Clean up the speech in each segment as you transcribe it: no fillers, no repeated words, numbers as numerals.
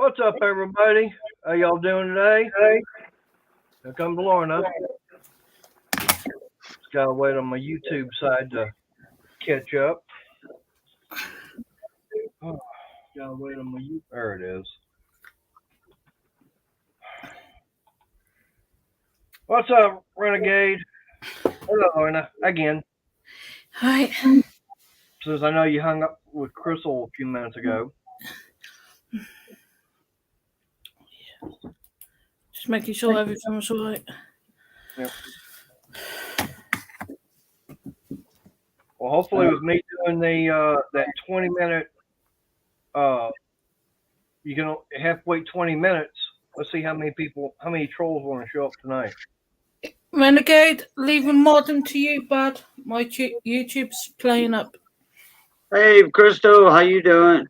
What's up, everybody? How y'all doing today? Here comes Lorna. Just gotta wait on my YouTube side to catch up. Oh, gotta wait on my YouTube. There it is. What's up, Renegade? Hello, Lorna. Again, Hi. since I know you hung up with Crystal a few minutes ago. Just making sure everything was alright. Yep. Well, hopefully, with me doing the that 20-minute, you can have to wait 20 minutes. Let's see how many trolls want to show up tonight. Renegade, leaving modern to you, bud. My YouTube's playing up. Hey, Crystal, how you doing?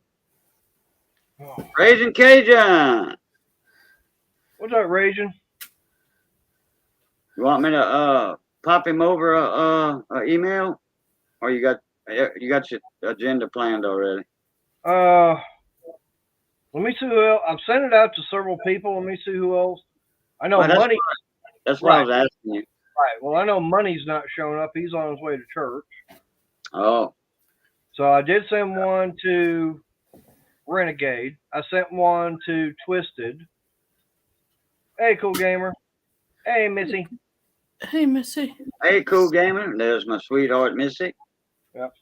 Raising Cajun. What's up, Raging? You want me to pop him over a email, or you got your agenda planned already? Let me see who else. I've sent it out to several people. Let me see who else. I know Money. That's what I was asking you. Right. Well, I know Money's not showing up. He's on his way to church. Oh. So I did send one to Renegade. I sent one to Twisted. Hey, Cool Gamer. Hey, Missy. Hey, Missy. Hey, Cool Gamer. There's my sweetheart, Missy. Yep.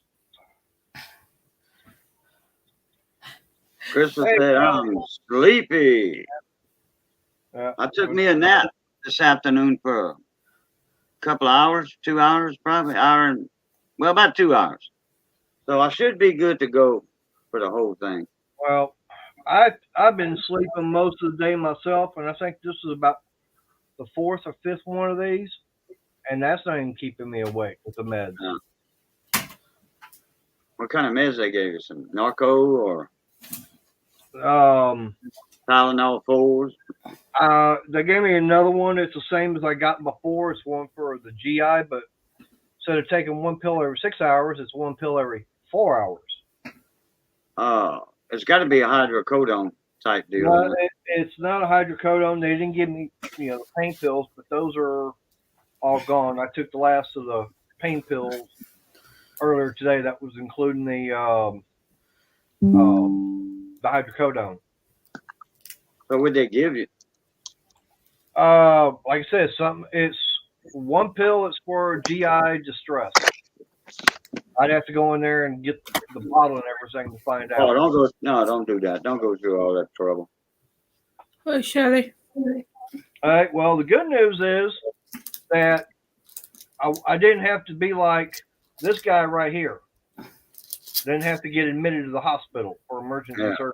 Crystal said, I'm sleepy. I took me a nap this afternoon for a couple of hours, 2 hours, probably about 2 hours. So I should be good to go for the whole thing. Well, I've been sleeping most of the day myself, and I think this is about the fourth or fifth one of these, and that's not even keeping me awake with the meds. What kind of meds they gave you? Some Narco or Tylenol 4s? They gave me another one. It's the same as I got before. It's one for the GI, but instead of taking one pill every 6 hours, it's one pill every 4 hours. It's got to be a hydrocodone type deal. No, it's not a hydrocodone. They didn't give me, the pain pills, but those are all gone. I took the last of the pain pills earlier today. That was including the hydrocodone. So what they give you? Like I said, it's one pill. It's for GI distress. I'd have to go in there and get the bottle and everything to find out. Oh, don't do that. Don't go through all that trouble. Hi, Shelly. All right. Well, the good news is that I didn't have to be like this guy right here. Didn't have to get admitted to the hospital for emergency surgery.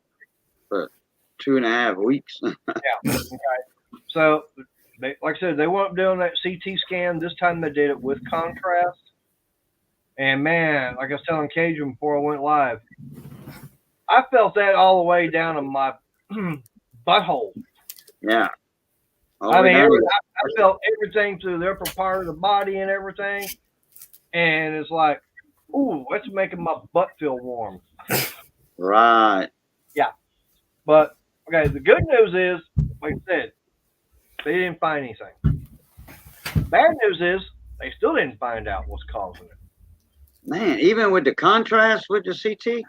For 2.5 weeks. Yeah. Okay. So, like I said, they went up doing that CT scan. This time they did it with contrast. And man, like I was telling Cajun before I went live, I felt that all the way down in my butthole. Yeah. I mean, I felt everything through the upper part of the body and everything. And it's like, ooh, that's making my butt feel warm. Right. Yeah. But, okay, the good news is, like I said, they didn't find anything. Bad news is, they still didn't find out what's causing it. Man, even with the contrast with the CT?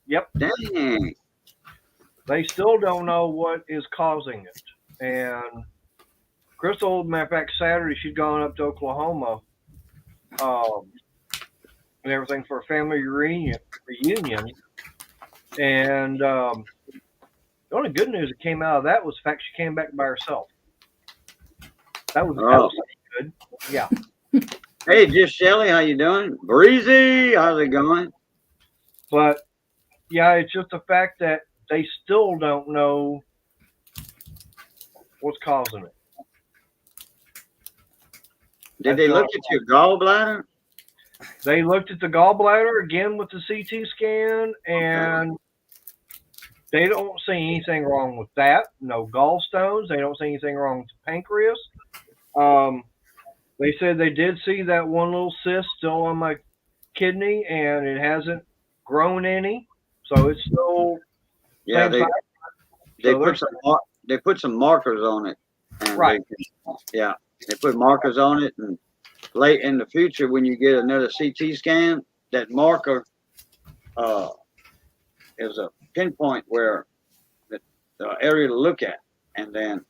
Yep. Dang. They still don't know what is causing it. And Crystal, matter of fact, Saturday she'd gone up to Oklahoma and everything for a family reunion. And the only good news that came out of that was the fact she came back by herself. That was good. Yeah. Hey, just Shelly, how you doing? Breezy, how's it going? But yeah, it's just the fact that they still don't know what's causing it. Did they look at your gallbladder? They looked at the gallbladder again with the CT scan, and they don't see anything wrong with that. No gallstones. They don't see anything wrong with the pancreas. They said they did see that one little cyst still on my kidney, and it hasn't grown any, so it's still Yeah, They So put some markers on it. And Right. They put markers on it, and late in the future, when you get another CT scan, that marker is a pinpoint where the area to look at, and then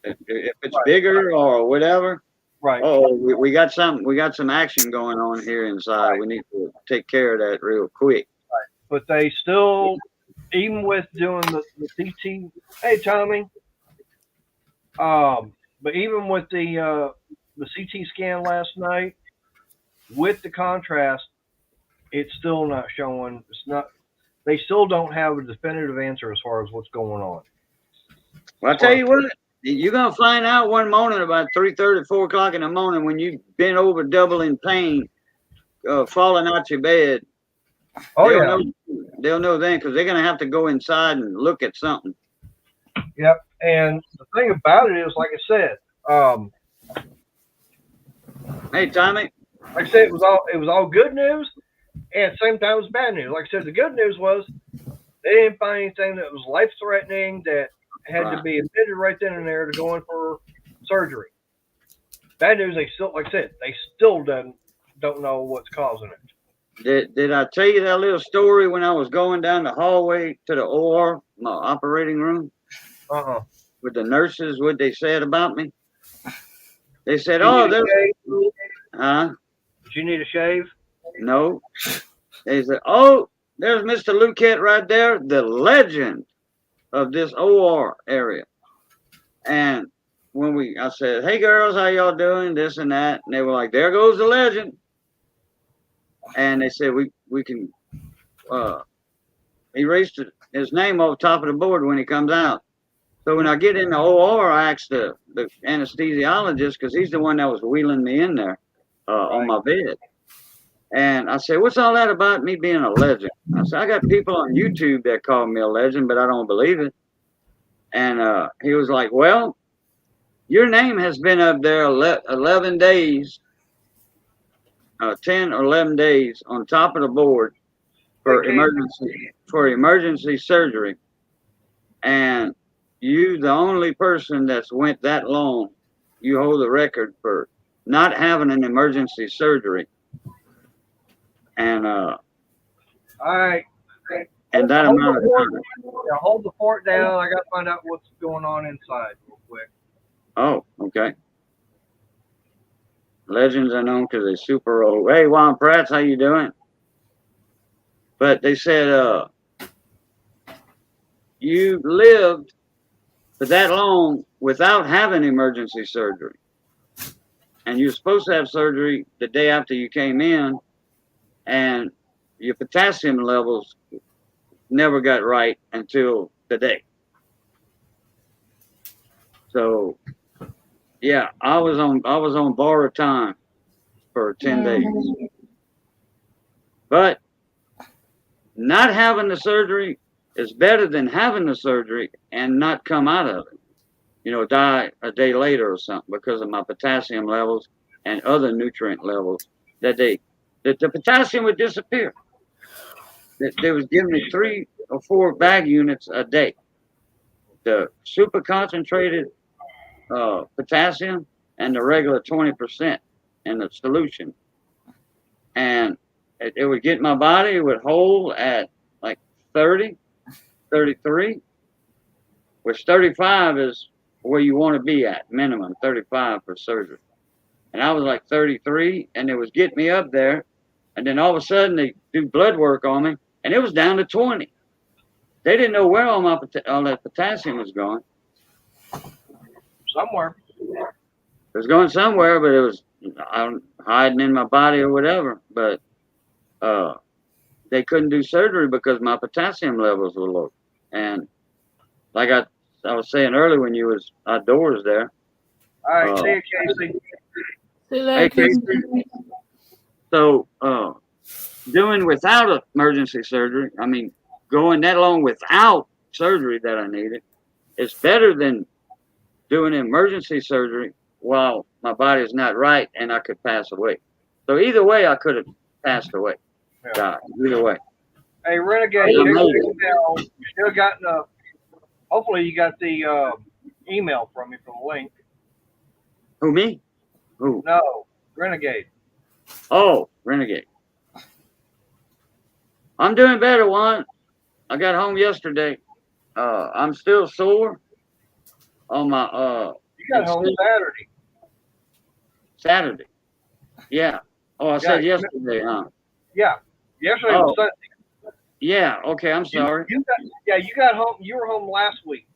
if it's bigger or whatever, Right. oh, we got some action going on here inside. Right. We need to take care of that real quick. But they still, even with doing the CT, hey Tommy, but even with the CT scan last night, with the contrast, it's still not showing. It's not. They still don't have a definitive answer as far as what's going on. Well, I tell you what, you're gonna find out one morning about 3:30, 4 o'clock in the morning when you bent over, double in pain, falling out your bed. Oh They'll know then, because they're gonna have to go inside and look at something. Yep. And the thing about it is, like I said, Hey, Tommy. like I said, it was all good news, and at the same time it was bad news. Like I said, the good news was they didn't find anything that was life threatening that had to be admitted right then and there to go in for surgery. Bad news, they still, like I said, they still don't know what's causing it. Did I tell you that little story when I was going down the hallway to the OR, my operating room, with the nurses, what they said about me? They said, "Oh, there's huh? Did you need a shave?" No. They said, "Oh, there's Mr. Luquette right there, the legend of this OR area." And when I said, "Hey girls, how y'all doing?" This and that, and they were like, "There goes the legend." And they said we can erase his name off the top of the board when he comes out. So when I get in the OR, I asked the anesthesiologist, because he's the one that was wheeling me in there on my bed. And I said, "What's all that about me being a legend?" I said, "I got people on YouTube that call me a legend, but I don't believe it." And he was like, "Well, your name has been up there 11 days, 10 or 11 days on top of the board for emergency surgery. And you, the only person that's went that long, you hold the record for not having an emergency surgery." And All right. and that amount of time. Yeah, hold the fort down. I got to find out what's going on inside real quick. Oh, okay. Legends are known because they're super old. Hey, Juan Prats, how you doing? But they said, you lived for that long without having emergency surgery. And you're supposed to have surgery the day after you came in, and your potassium levels never got right until today. So, yeah, I was on borrowed time for 10 days. But not having the surgery is better than having the surgery and not come out of it. You know, die a day later or something because of my potassium levels and other nutrient levels that the potassium would disappear. They was giving me 3 or 4 bag units a day. The super concentrated potassium and the regular 20% in the solution. And it would get my body, it would hold at like 30, 33, which 35 is where you want to be at, minimum 35 for surgery. And I was like 33, and it was getting me up there. And then all of a sudden they do blood work on me, and it was down to 20. They didn't know where all that potassium was going. Somewhere. It was going somewhere, but it was hiding in my body or whatever. But they couldn't do surgery because my potassium levels were low. And like I was saying earlier when you was outdoors there. All right, see you, Casey. Hey, Casey. So doing without emergency surgery, I mean, going that long without surgery that I needed, is better than doing emergency surgery while my body is not right and I could pass away. So either way, I could have passed away. Yeah. Either way. Hey, Renegade, you still got enough Hopefully you got the email from me for the link. Who, me? Who? No, Renegade. Oh, Renegade. I'm doing better, Juan. I got home yesterday. I'm still sore on my You got home Saturday. Saturday. Yeah. Oh, I said Yeah, yesterday, huh? yeah. Yesterday was Sunday. Yeah. Okay. I'm sorry. You got home. You were home last week.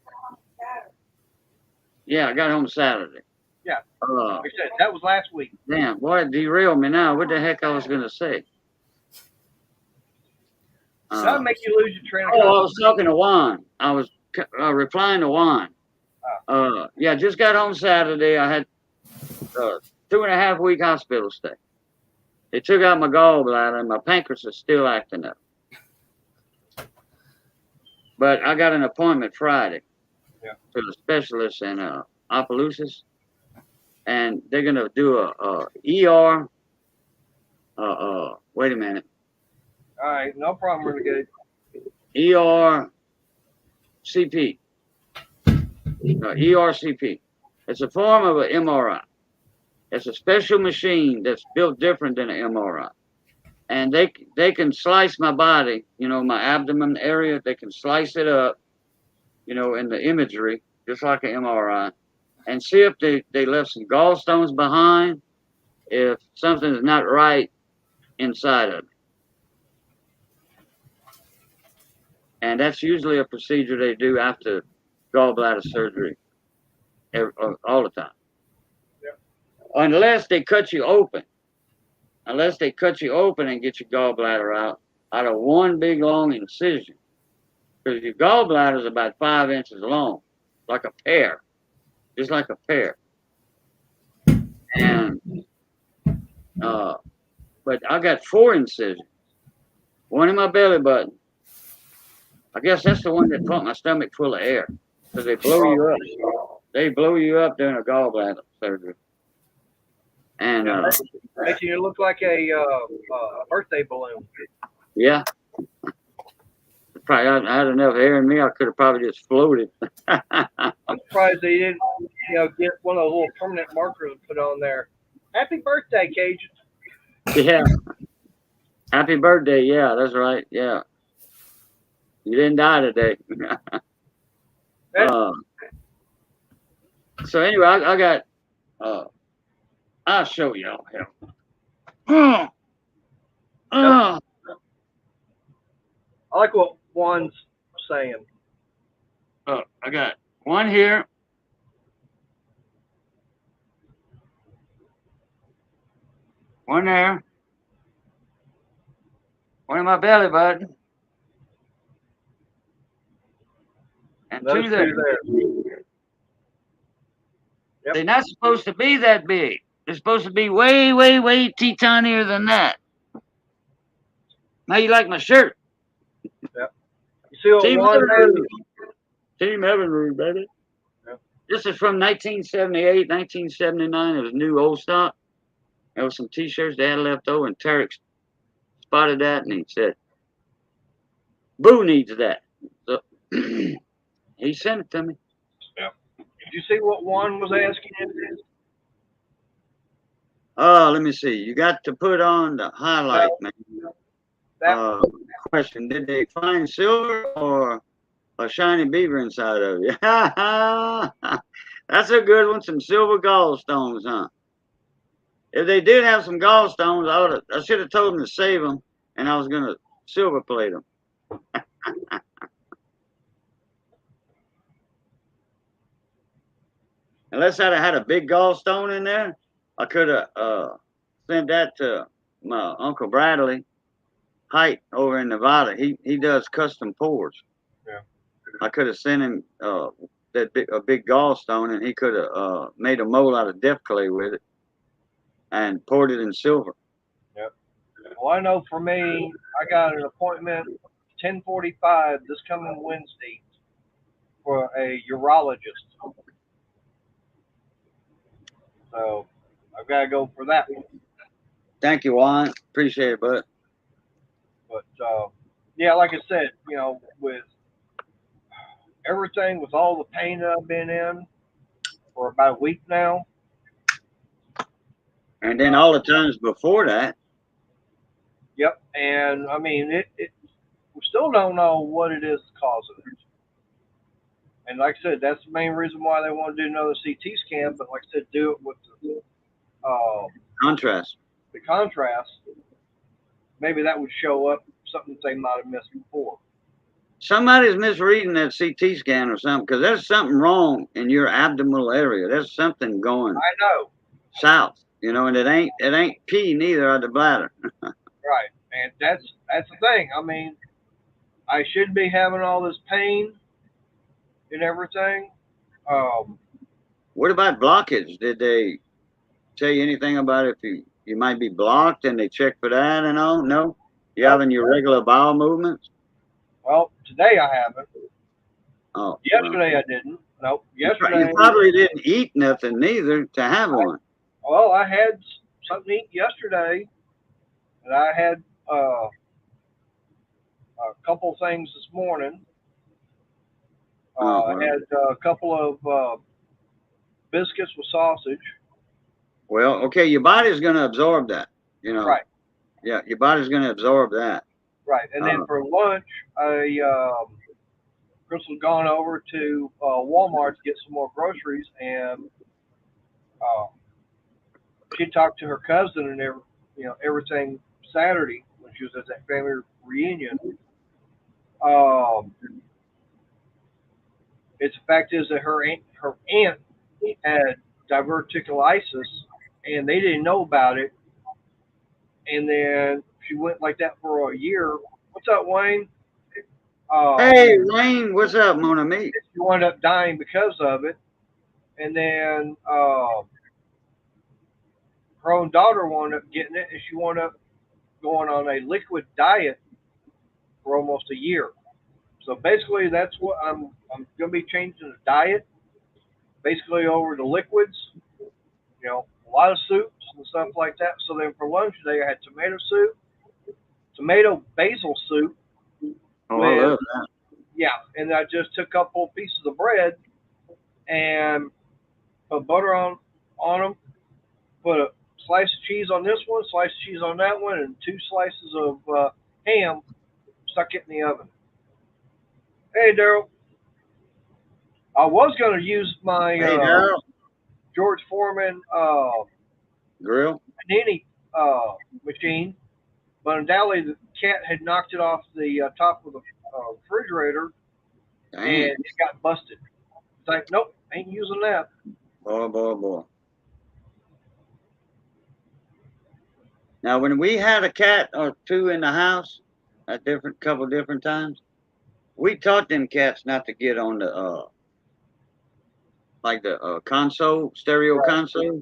Yeah, I got home Saturday. Yeah. Like I said, that was last week. Damn, boy, it derailed me now. What the heck I was gonna say? That'll make you lose your train of I thought. was talking to Juan. I was replying to Juan. Yeah, just got home Saturday. I had 2.5 week hospital stay. They took out my gallbladder and my pancreas is still acting up. But I got an appointment Friday to the specialist in Opelousas, and they're gonna do a ER. Wait a minute. All right, no problem, Renegade. ER CP. ERCP. It's a form of an MRI. It's a special machine that's built different than an MRI. And they can slice my body, my abdomen area. They can slice it up, in the imagery, just like an MRI, and see if they left some gallstones behind, if something is not right inside of it. And that's usually a procedure they do after gallbladder surgery all the time. Unless they cut you open. Unless they cut you open and get your gallbladder out of one big long incision. Because your gallbladder is about 5 inches long, like a pear. Just like a pear. And but I got 4 incisions. One in my belly button. I guess that's the one that put my stomach full of air. Because they blow you up. They blow you up during a gallbladder surgery. And makes you look like a birthday balloon. Yeah. Probably I had enough air in me. I could have probably just floated. I'm surprised they didn't, get one of those little permanent markers and put on there. Happy birthday, Cajun. Yeah. Happy birthday. Yeah, that's right. Yeah. You didn't die today. So anyway, I got. I'll show y'all. I like what Juan's saying. I got one here. One there. One in my belly button. And Those two there. Yep. They're not supposed to be that big. They're supposed to be way, way, way tinier than that. How you like my shirt? Yep. You see what Team Juan has? Team Evinrude, baby. Yep. This is from 1978, 1979. It was new old stock. There was some T-shirts they had left over, and Tarek spotted that, and he said, "Boo needs that." So he sent it to me. Yeah. Did you see what Juan was asking you? Let me see. You got to put on the highlight, man. Question: did they find silver or a shiny beaver inside of you? That's a good one. Some silver gallstones, huh? If they did have some gallstones, I should have told them to save them, and I was gonna silver plate them. Unless I'd have had a big gallstone in there, I could have sent that to my Uncle Bradley Height over in Nevada. He does custom pours. Yeah. I could have sent him a big gallstone, and he could have made a mold out of death clay with it and poured it in silver. Yep. Well, I know for me, I got an appointment 10:45 this coming Wednesday for a urologist. So I've got to go for that one. Thank you, Juan. Appreciate it, bud. But yeah, like I said, with everything with all the pain that I've been in for about a week now. And then all the times before that. Yep. And I mean, we still don't know what it is causing it. And like I said, that's the main reason why they want to do another CT scan. But like I said, do it with Contrast. the contrast. Maybe that would show up something they might have missed before. Somebody's misreading that CT scan or something, because there's something wrong in your abdominal area. There's something going I know. south, you know, and it ain't pee neither of the bladder. Right. And that's the thing. I mean, I shouldn't be having all this pain and everything. What about blockage? Did they tell you anything about if you might be blocked and they check for that and all? No? You having your regular bowel movements? Well, today I haven't. Oh. Yesterday I didn't. Nope. Yesterday. You probably didn't eat nothing neither to have one. Well, I had something to eat yesterday, and I had a couple things this morning. I had a couple of biscuits with sausage. Well, okay, your body's going to absorb that, you know. Right. Yeah, your body's going to absorb that. Right. And then for lunch, Crystal's gone over to Walmart to get some more groceries, and she talked to her cousin and everything Saturday when she was at that family reunion. The fact is that her aunt had diverticulitis, and they didn't know about it. And then she went like that for a year. What's up, Wayne? Hey, Wayne, what's up, mon ami? She wound up dying because of it. And then her own daughter wound up getting it, and she wound up going on a liquid diet for almost a year. So basically, that's what I'm going to be changing the diet, basically over to liquids. You know, a lot of soups and stuff like that. So then for lunch today, I had tomato soup, tomato basil soup. Oh, I love that. Yeah, and I just took a couple pieces of bread and put butter on them, put a slice of cheese on this one, slice of cheese on that one, and 2 slices of ham, stuck it in the oven. Hey, Daryl. I was going to use my George Foreman grill panini machine, but undoubtedly the cat had knocked it off the top of the refrigerator. Dang. And it got busted. It's like, nope, ain't using that. Boy. Now, when we had a cat or two in the house at couple different times, we taught them cats not to get on the like the console, stereo console,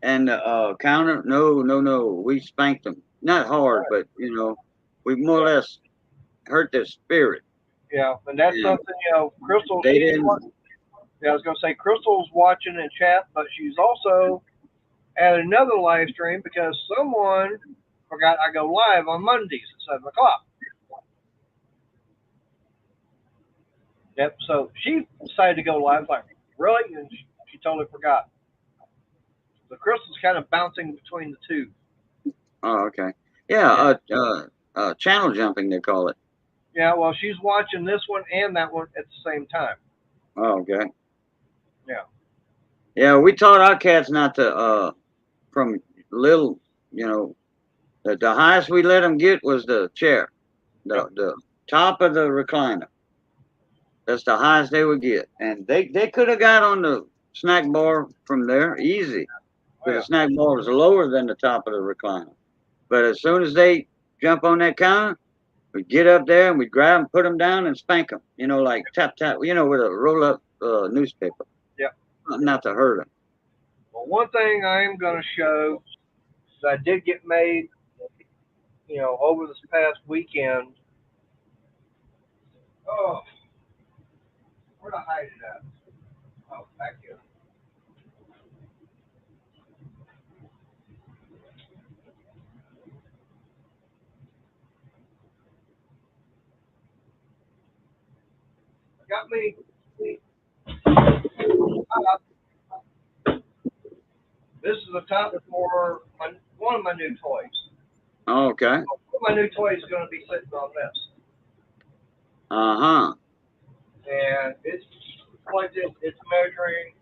and the counter. No. We spanked them, not hard, but you know, we more or less hurt their spirit. Yeah, and that's something, Crystal. They didn't. Yeah, I was gonna say Crystal's watching in chat, but she's also at another live stream because someone forgot I go live on Mondays at 7 o'clock. Yep. So she decided to go live. Like, really? And she totally forgot. So Crystal's kind of bouncing between the two. Oh, okay. Yeah. Channel jumping, they call it. Yeah. Well, she's watching this one and that one at the same time. Oh, okay. Yeah. Yeah, we taught our cats not to, from little, you know, the highest we let them get was the chair, the top of the recliner. That's the highest they would get. And they could have got on the snack bar from there easy. Because the snack bar was lower than the top of the recliner. But as soon as they jump on that counter, we'd get up there and we'd grab them, put them down and spank them. You know, like tap, you know, with a roll-up newspaper. Yeah. Not to hurt them. Well, one thing I am going to show that I did get made, you know, over this past weekend. Oh, where'd I hide it at? Oh, back here. I got me. This is the top for one of my new toys. Oh, okay. One of my new toys is going to be sitting on this. Uh-huh. And it's like this. It's measuring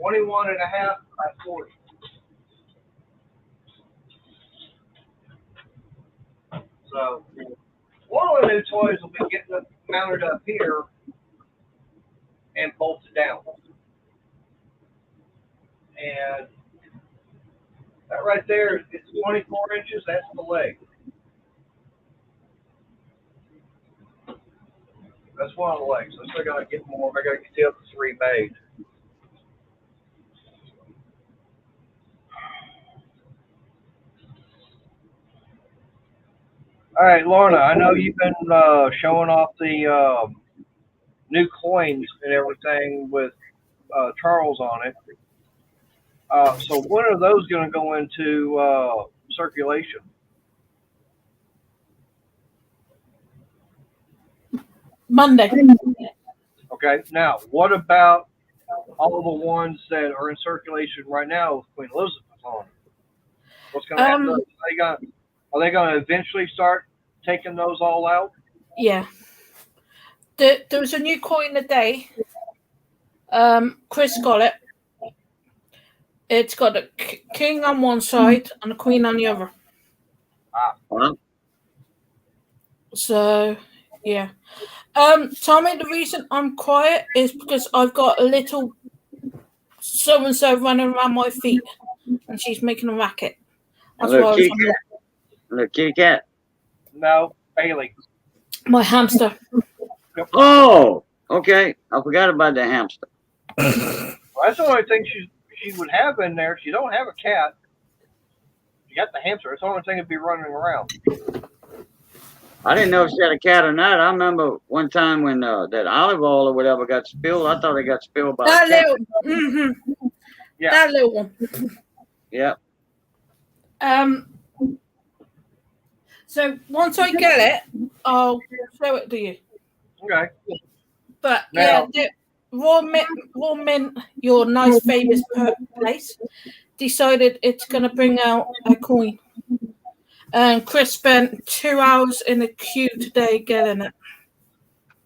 21.5 by 40. So one of the new toys will be getting it mounted up here and bolted down. And that right there is 24 inches. That's the leg. That's one of the legs. So I got to get more. I got to get the other three made. All right, Lorna, I know you've been showing off the new coins and everything with Charles on it. So when are those going to go into circulation? Monday. Okay. Now, what about all the ones that are in circulation right now with Queen Elizabeth on it? What's going to happen? Are they going to eventually start taking those all out? Yeah. There was a new coin today. Chris got it. It's got a king on one side and a queen on the other. Well, So, yeah. Tommy, the reason I'm quiet is because I've got a little so-and-so running around my feet and she's making a racket. That's why I was on the kitty cat. No, Bailey. my hamster. Oh, okay. I forgot about the hamster. Well, that's the only thing she would have in there. She don't have a cat. She got the hamster. It's the only thing that'd be running around. I didn't know if she had a cat or not. I remember one time when that olive oil or whatever got spilled. I thought it got spilled by That a cat. little, Yeah. that little one. Yeah. So once I get it, I'll show it to you. Okay. But Now- yeah, Raw Mint, your nice famous place, decided it's going to bring out a coin. And Chris spent 2 hours in the queue today getting it.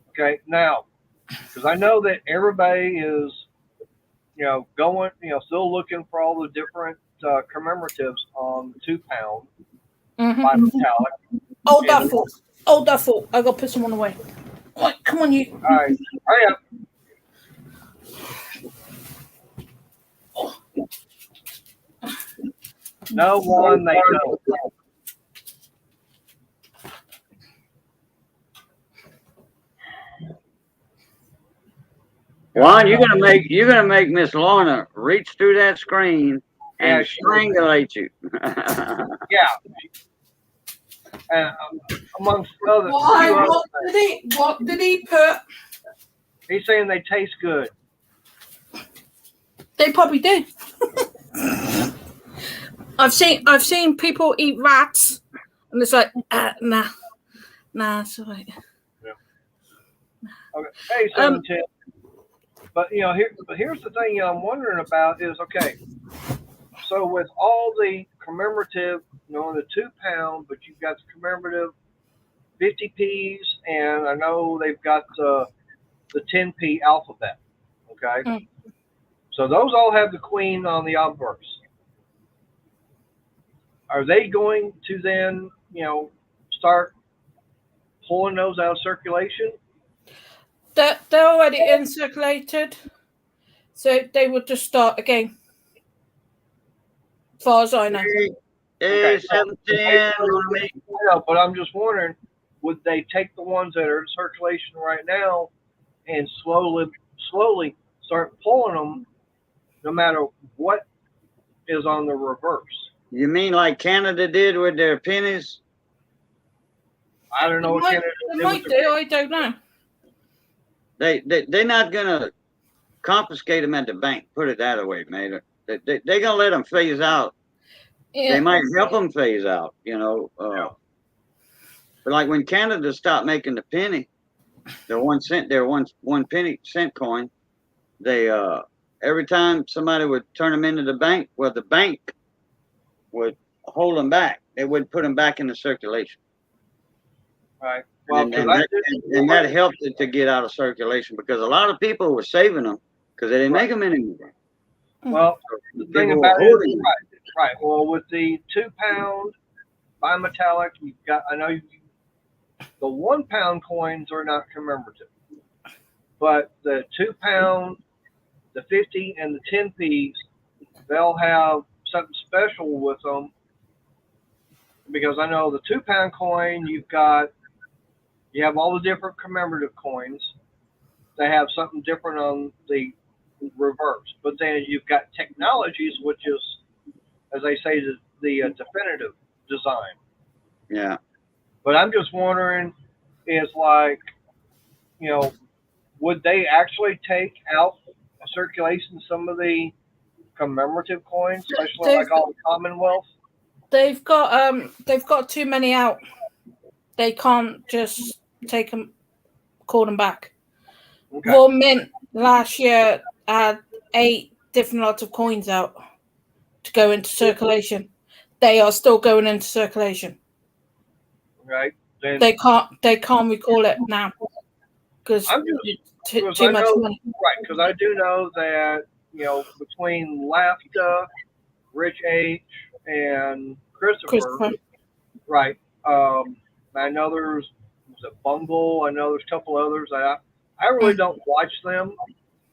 Okay. Now, because I know that everybody is, going, still looking for all the different commemoratives on the 2 pound by metallic. Oh, Duffel. Oh, Duffel. I got to put someone away. Right, come on, you. All right. Hurry up. No one they know. Juan, you're gonna make Miss Lorna reach through that screen and Yeah, strangulate you. Yeah. And amongst other, Why? few other things. What did he put? He's saying they taste good. They probably do. I've seen people eat rats, and it's like, nah, it's all right. Okay. Hey, 17. But here's the thing I'm wondering about is, okay, so with all the commemorative, the 2 pound, but you've got the commemorative 50p's, and I know they've got the 10p alphabet. Okay. So those all have the queen on the obverse. Are they going to then, start pulling those out of circulation? They're already in circulated, so they would just start again. As far as I know. Hey, 17. Yeah, but I'm just wondering, would they take the ones that are in circulation right now and slowly start pulling them, no matter what is on the reverse? You mean like Canada did with their pennies? I don't know what Canada They did might with their- do. I don't know. They're not gonna confiscate them at the bank. Put it that way, mate. They're gonna let them phase out. Yeah. They might help them phase out, But like when Canada stopped making the penny, the 1 cent, their one penny cent coin. They every time somebody would turn them into the bank, well, the bank would hold them back. They wouldn't put them back into circulation. Right. Well, and that helped it to get out of circulation because a lot of people were saving them because they didn't make them anymore. Well, the thing about it is, right. Well, with the 2 pound bimetallic, you've got, I know the 1 pound coins are not commemorative, but the 2 pound, the 50 and the 10 P's, they'll have something special with them because I know the 2 pound coin, you have all the different commemorative coins. They have something different on the reverse, but then you've got technologies, which is, as they say, the definitive design. Yeah. But I'm just wondering, is like, would they actually take out circulation some of the commemorative coins, especially like all the Commonwealth? They've got too many out. They can't just take them, call them back. Okay. Royal Mint last year had 8 different lots of coins out to go into circulation. They are still going into circulation. Right. Then they can't recall it now because too much money. Right, because I do know that between LAFTA, Rich H, and Christopher. Right. I know there's a Bungle. I know there's a couple others. I really don't watch them.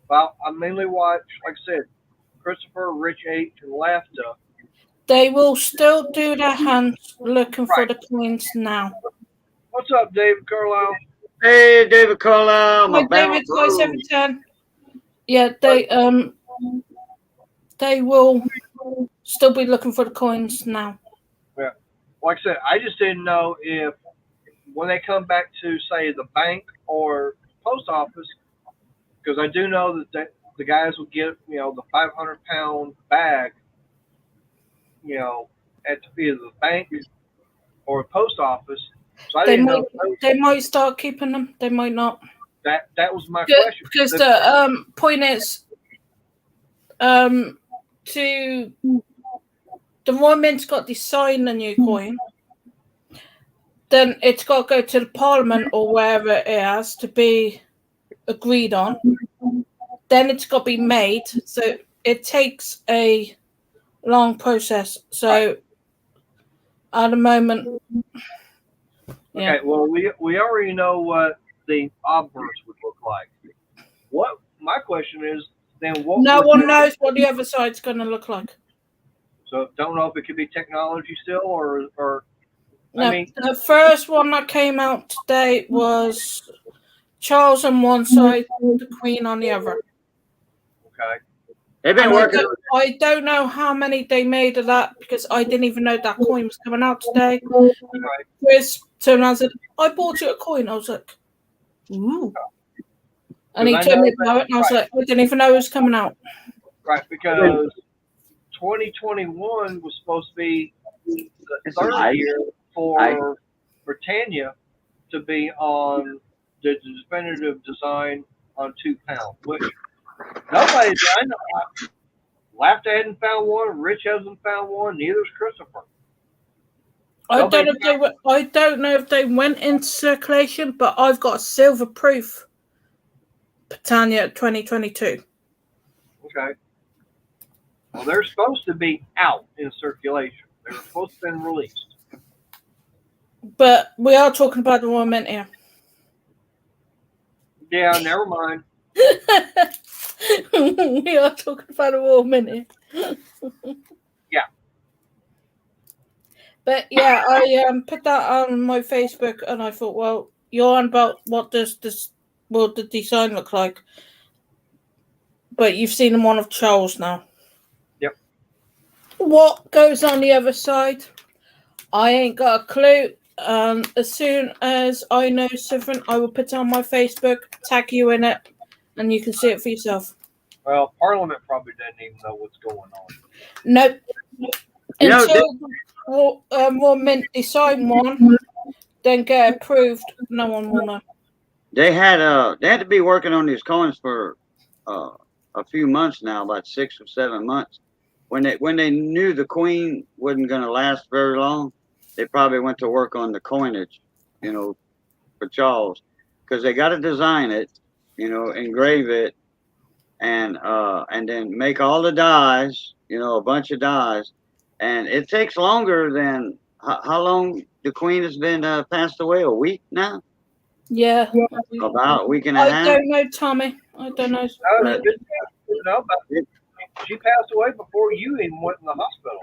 But I mainly watch, like I said, Christopher, Rich H, and LAFTA. They will still do their hands looking for the coins now. What's up, David Carlisle? Hey, David Carlisle. Hi, David. Hi, 710. Yeah, they will still be looking for the coins now. Yeah. Like I said, I just didn't know if when they come back to, say, the bank or post office, because I do know that the guys will get, the 500-pound bag, at either the bank or post office. So they might start keeping them. They might not. That was my question. Because the point is, the Royal Mint's got to sign the new coin. Then it's got to go to the Parliament or wherever it has to be agreed on. Then it's got to be made. So it takes a long process. So at the moment, yeah. Okay. Well, we already know what the obverse would look like. What my question is then? What? No one knows what the other side's going to look like. So don't know if it could be technology still or. No, the first one that came out today was Charles on one side, the Queen on the other. Okay. They've been working. I don't know how many they made of that because I didn't even know that coin was coming out today. Right. Chris turned around and said, "I bought you a coin." I was like, "Ooh." And he told me about it, and I was like, "I didn't even know it was coming out." Right, because 2021 was supposed to be the third year for Britannia to be on the definitive design on 2 pound, which nobody I know. LAFTA hadn't found one, Rich hasn't found one, neither's Christopher. I don't know if they went into circulation, but I've got silver proof Britannia 2022. Okay. Well, they're supposed to be out in circulation. They're supposed to have been released. But we are talking about the Royal Mint here. Yeah, never mind. We are talking about the Royal Mint here. Yeah. But yeah, I put that on my Facebook and I thought, well, you're on about what does the design look like? But you've seen one of Charles now. Yep. What goes on the other side? I ain't got a clue. As soon as I know something, I will put it on my Facebook, tag you in it, and you can see it for yourself. Well, Parliament probably doesn't even know what's going on. Nope. Until Royal Mint decide one, then get approved, no one will know. they had to be working on these coins for a few months now, about 6 or 7 months. When they knew the Queen wasn't going to last very long, they probably went to work on the coinage, for Charles, because they got to design it, engrave it, and then make all the dies, a bunch of dies, and it takes longer than how long the Queen has been passed away. A week now. Yeah. About a week and a I half. don't know, Tommy. I don't know. But she passed away before you even went in the hospital.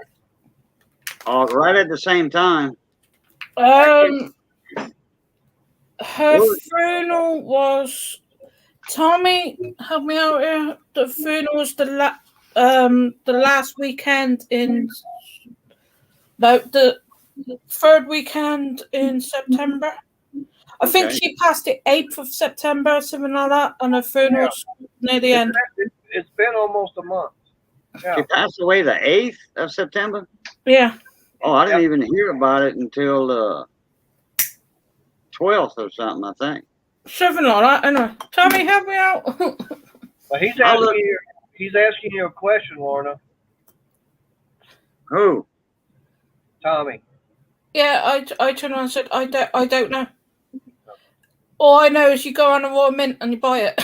Oh, right at the same time. Her funeral was. Tommy, help me out here. The funeral was the last weekend in. No, the third weekend in September. I think she passed the 8th of September, something like that, and her funeral's near the end. It's been almost a month. Yeah. She passed away the 8th of September? Yeah. Oh, I didn't even hear about it until the 12th or something, I think. Something like that, anyway. Tommy, help me out. Well, he's asking you a question, Lorna. Who? Tommy. Yeah, I turned around and said, I don't know. All I know is you go on the Royal Mint and you buy it.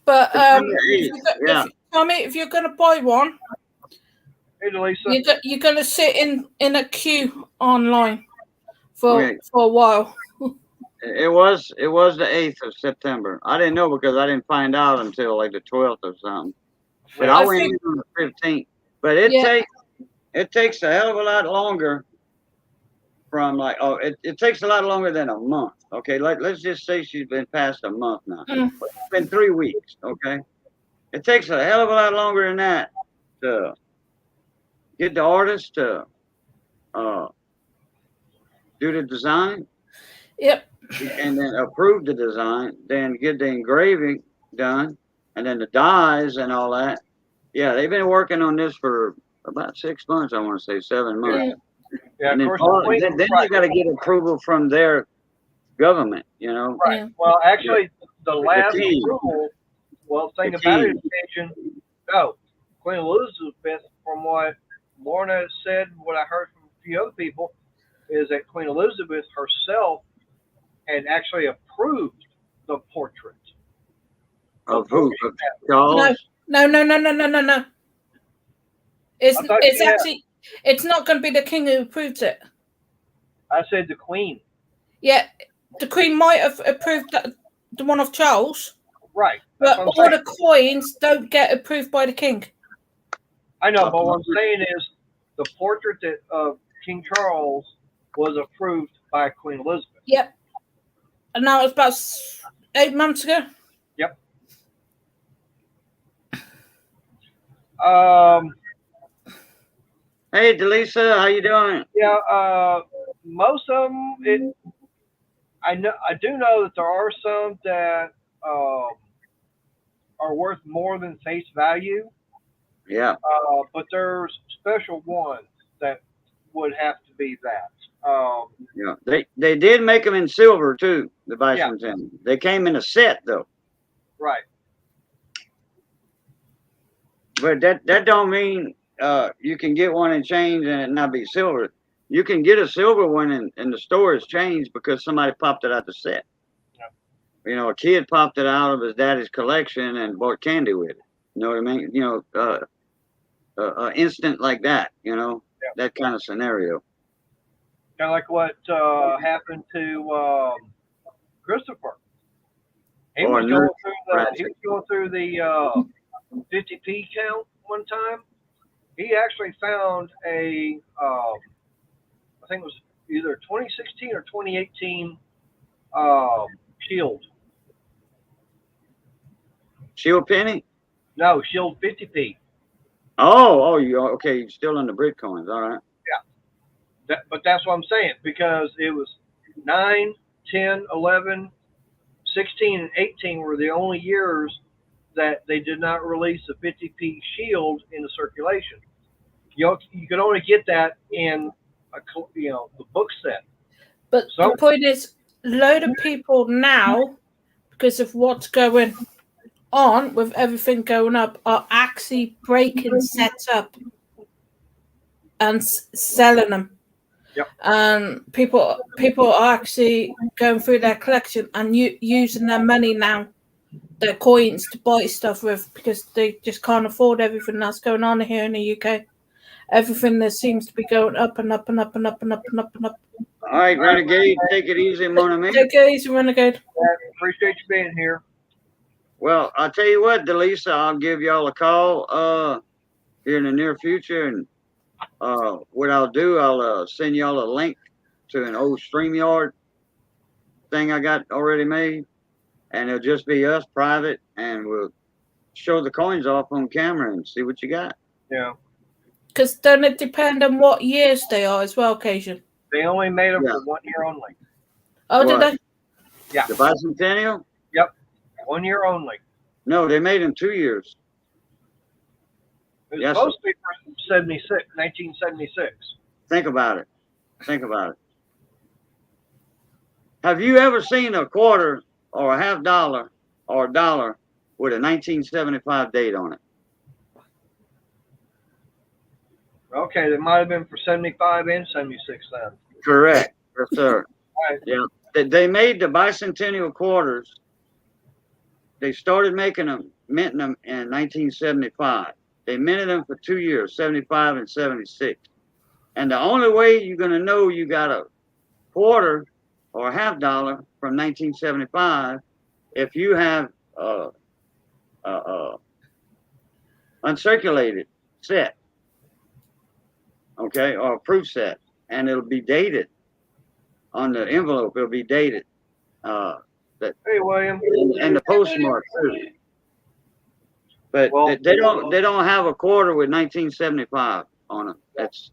But Tommy, if you're going to buy one, hey, Delisa. You're going to sit in a queue online for a while. It was the 8th of September. I didn't know because I didn't find out until like the 12th or something. But I went in on the 15th. But it takes a hell of a lot longer from it takes a lot longer than a month. Okay, let's just say she's been past a month now. It's been 3 weeks. Okay, it takes a hell of a lot longer than that to get the artist to do the design. Yep. And then approve the design, then get the engraving done, and then the dies and all that. Yeah, they've been working on this for about 6 months. I want to say 7 months. Yeah, and then, of course. then they got to get approval from their government. Right. Yeah. Well, actually, the last approval. Well, thing about it, Queen Elizabeth, from what Lorna said, what I heard from a few other people, is that Queen Elizabeth herself had actually approved the portrait. Of who? Of Charles? No. It's actually, it's not going to be the king who approves it. I said the Queen. Yeah, the Queen might have approved the one of Charles. Right. But all the coins don't get approved by the king. I know, but what I'm saying is the portrait of King Charles was approved by Queen Elizabeth. Yep. And now it's about 8 months ago. Yep. Hey, Delisa, how you doing? Yeah. Most of them, I do know that there are some that are worth more than face value. Yeah. But there's special ones that would have to be that. Yeah, they did make them in silver too. The bicentennial. They came in a set though. Right. But that don't mean you can get one in change and it not be silver. You can get a silver one and the store is changed because somebody popped it out the set. Yeah. A kid popped it out of his daddy's collection and bought candy with it. You know what I mean? Instant like that. That kind of scenario. Kind of like what happened to Christopher. He was going through the 50p count one time. He actually found I think it was either 2016 or 2018 Shield. Shield penny? No, Shield 50p. Oh, okay. Still in the Bitcoins. All right. But that's what I'm saying, because it was 9, 10, 11, 16, and 18 were the only years that they did not release a 50p Shield into circulation. You could only get that in the book set. But the point is, load of people now, because of what's going on with everything going up, are actually breaking sets up and selling them. Yep. And people are actually going through their collection and using their money now, their coins, to buy stuff with, because they just can't afford everything that's going on here in the UK. Everything that seems to be going up and up and up and up and up and up and up. All right, Renegade, take it easy, mon ami. Take it easy, Renegade. Appreciate you being here. Well, I'll tell you what, Delisa, I'll give y'all a call here in the near future, and what I'll do, I'll send y'all a link to an old StreamYard thing I got already made, and it'll just be us private, and we'll show the coins off on camera and see what you got. Yeah. Because doesn't it depend on what years they are as well, Cajun? They only made them for 1 year only. Oh, What? did they? Yeah. The bicentennial? Yep. 1 year only. No, they made them 2 years. It was Yes, supposed to be for 1976. Think about it. Think about it. Have you ever seen a quarter or a half dollar or a dollar with a 1975 date on it? Okay, they might have been for 75 and 76 then. Correct. Yes, sir. Right. Yeah. They made the bicentennial quarters. They started making them, minting them in 1975. They minted them for 2 years, 75 and 76. And the only way you're going to know you got a quarter or a half dollar from 1975 if you have uncirculated set, okay, or a proof set, and it'll be dated on the envelope. It'll be dated, Hey, William. and the postmark too. But Well, they don't have a quarter with 1975 on it. That's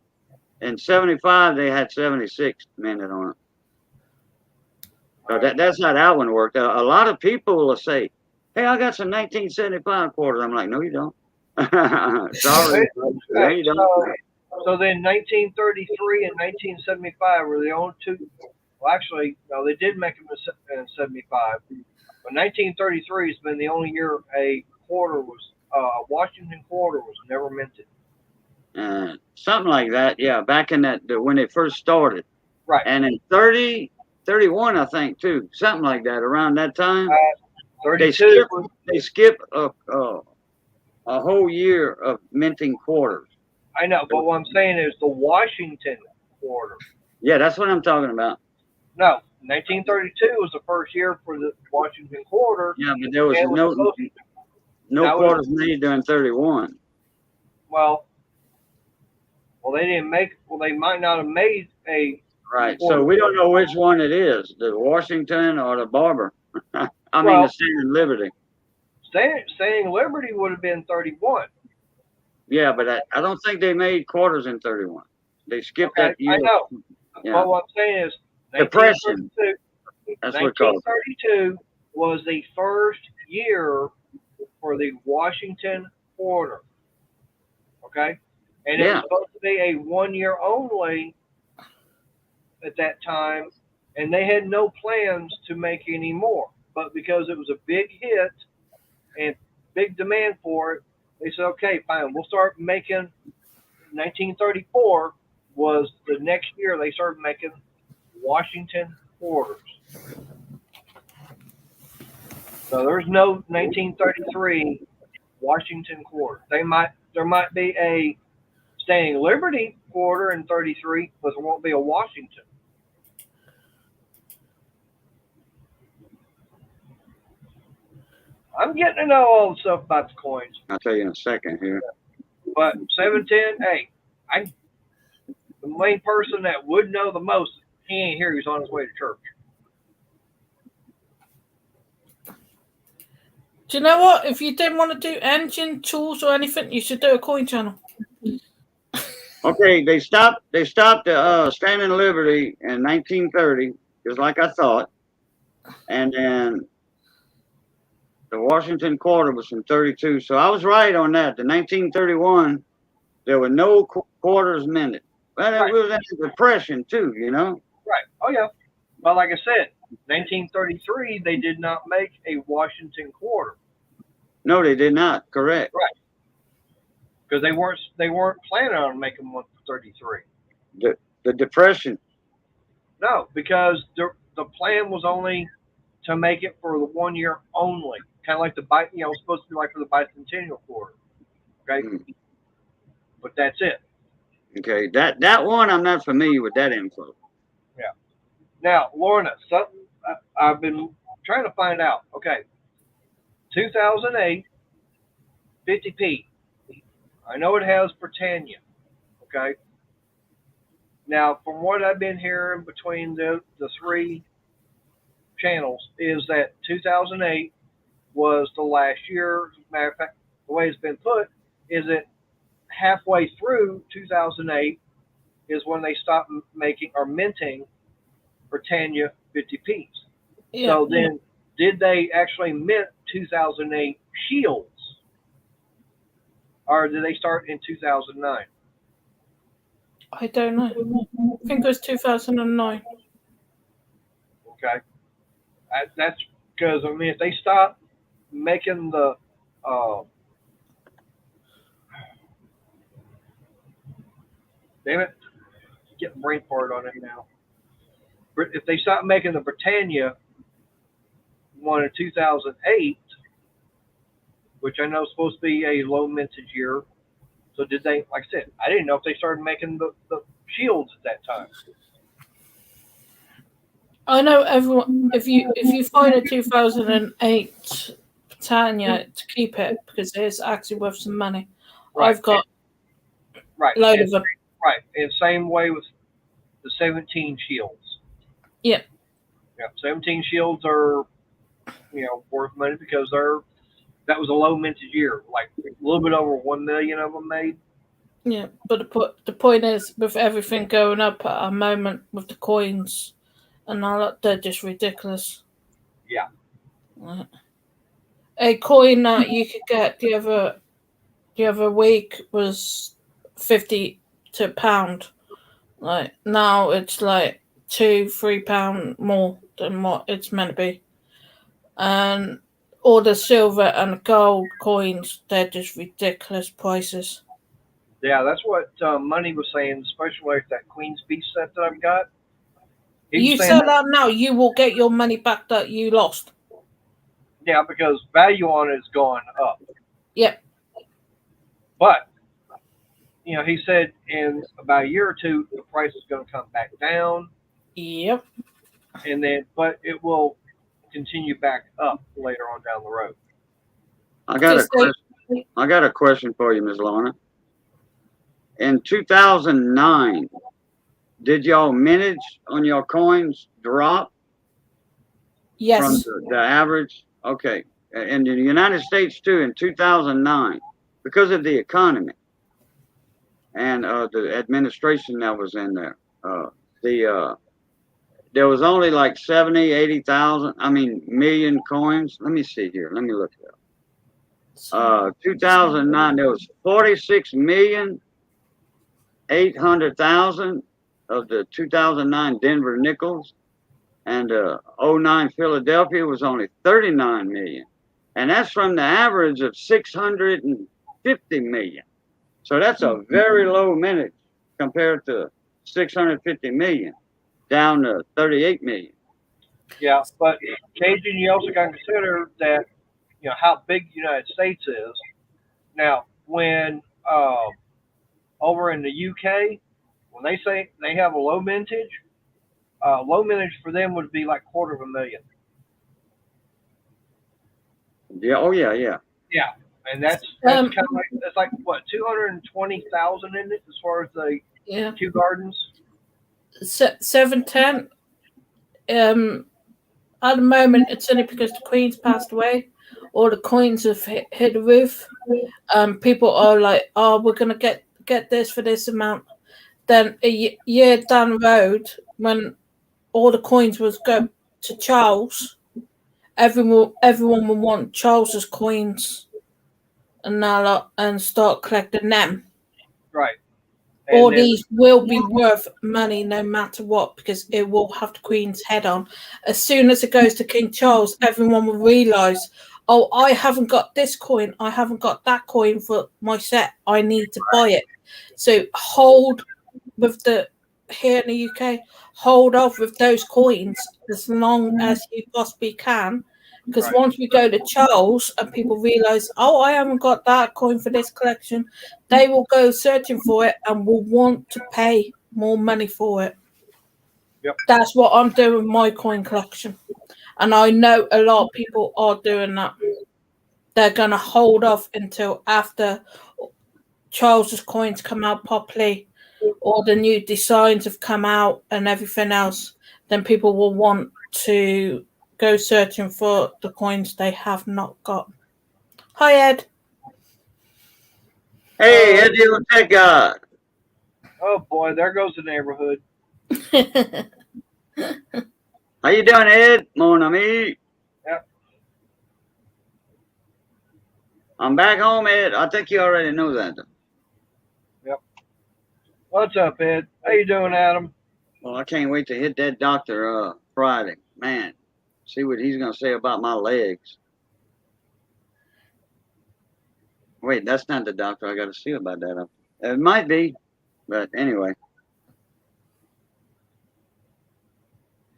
in 75 they had 76 minted on it. So that's how that one worked. A lot of people will say, "Hey, I got some 1975 quarters." I'm like, "No, you don't." Sorry, no, you don't. So then 1933 and 1975 were the only two. Well, actually, no, they did make them in 75. But 1933 has been the only year a quarter was, a Washington quarter was never minted. Something like that, yeah. Back in that when they first started, Right. and in 31, I think too, something like that. Around that time, 32. they skip a whole year of minting quarters. I know, but what I'm saying is the Washington quarter. Yeah, that's what I'm talking about. No, 1932 was the first year for the Washington quarter. Yeah, but there was and it was supposed to- no that was- quarters made during 31. Well, they didn't make. Well, they might not have made a. Right. So we don't know which one it is, the Washington or the Barber. I mean, Well, the Standing Liberty. Standing Liberty would have been 31. Yeah, but I don't think they made quarters in 31. They skipped Okay, that year. I know. Yeah. But what I'm saying is, Depression. That's what it's called. 1932 was the first year for the Washington quarter. Okay? And it was supposed to be a 1 year only at that time, and they had no plans to make any more. But because it was a big hit and big demand for it, they said, okay, fine, we'll start making. 1934 was the next year they started making Washington quarters. So there's no 1933 Washington quarter. There might be a Standing Liberty quarter in 33, but there won't be a Washington. I'm getting to know all the stuff about the coins. I'll tell you in a second here. But 710, hey, the main person that would know the most, he ain't here. He's on his way to church. Do you know what? If you didn't want to do engine, tools, or anything, you should do a coin channel. Okay, they stopped the Standing Liberty in 1930, just like I thought, and then the Washington quarter was from 32. So I was right on that. The 1931, there were no quarters minted. But it was in the Depression too, you know. Right. Oh yeah. But like I said, 1933, they did not make a Washington quarter. No, they did not. Correct. Right. Because they weren't planning on making one for 33. The Depression. No, because the plan was only to make it for the 1 year only, kind of like supposed to be like for the bicentennial quarter. Okay, but that's it. Okay, that one I'm not familiar with that info. Yeah. Now, Lorna, something I've been trying to find out. Okay, 2008, 50p. I know it has Britannia. Okay. Now, from what I've been hearing between the three channels, is that 2008 was the last year. As a matter of fact, the way it's been put is that halfway through 2008 is when they stopped making or minting Britannia 50p's. Yeah. So then, did they actually mint 2008 shields, or did they start in 2009? I don't know. I think it was 2009. Okay, that's because if they stop making the damn it, getting brain fart on it now. If they stop making the Britannia one in 2008, which I know is supposed to be a low mintage year, so did they? Like I said, I didn't know if they started making the shields at that time. I know everyone. If you find a 2008 Britannia, to keep it because it's actually worth some money. Right. I've got right load of them. Right, and same way with the 17 shields. Yeah. Yeah, 17 shields are worth money because that was a low mintage year, like a little bit over 1 million of them made. Yeah, but the point is, with everything going up at a moment with the coins and all that, they're just ridiculous. Yeah. A coin that you could get the other week was 50 to a pound. Like now it's like £2-3 more than what it's meant to be. And all the silver and gold coins, they're just ridiculous prices. Yeah, that's what Money was saying, especially with that Queen's Beast set that I've got. You sell that now, you will get your money back that you lost. Yeah, because value on it has gone up. Yep. But, he said in about a year or two, the price is going to come back down. Yep. But it will continue back up later on down the road. I got a question for you, Ms. Lorna. In 2009, did y'all mintage on your coins drop? Yes. From the average? Okay. In the United States, too, in 2009, because of the economy and the administration that was in there, there was only like 70, 80,000, million coins. Let me see here. Let me look it up. 2009, there was 46,800,000 of the 2009 Denver nickels, and 09 Philadelphia was only 39 million. And that's from the average of 650 million. So that's a very low mintage compared to 650 million, down to 38 million. Yeah, but Cajun, you also got to consider that, how big the United States is. Now, when over in the UK, when they say they have a low mintage for them would be like $250,000. Yeah. Oh, yeah. Yeah. Yeah, and that's kind of like that's like what 220,000 in it as far as the Kew Gardens. 710. At the moment, it's only because the Queen's passed away. All the coins have hit the roof. People are like, "Oh, we're gonna get this for this amount." Then a year down the road, when all the coins was go to Charles, everyone will want Charles's coins, and start collecting them. Right, All these will be worth money no matter what, because it will have the Queen's head on. As soon as it goes to King Charles, everyone will realise, oh, I haven't got this coin, I haven't got that coin for my set, I need to buy it. So hold with here in the UK, hold off with those coins as long as you possibly can. Because once we go to Charles and people realise, oh, I haven't got that coin for this collection, they will go searching for it and will want to pay more money for it. Yep. That's what I'm doing with my coin collection. And I know a lot of people are doing that. They're going to hold off until after Charles's coins come out properly, or the new designs have come out and everything else. Then people will want to go searching for the coins they have not got. Hi, Ed. Hey, Eddie Tech God. Oh boy, there goes the neighborhood. How you doing, Ed? Mon ami. Yep. I'm back home, Ed. I think you already know that. Yep. What's up, Ed? How you doing, Adam? Well, I can't wait to hit that doctor Friday. Man, see what he's gonna say about my legs. Wait, that's not the doctor I got to see about that. It might be, but anyway.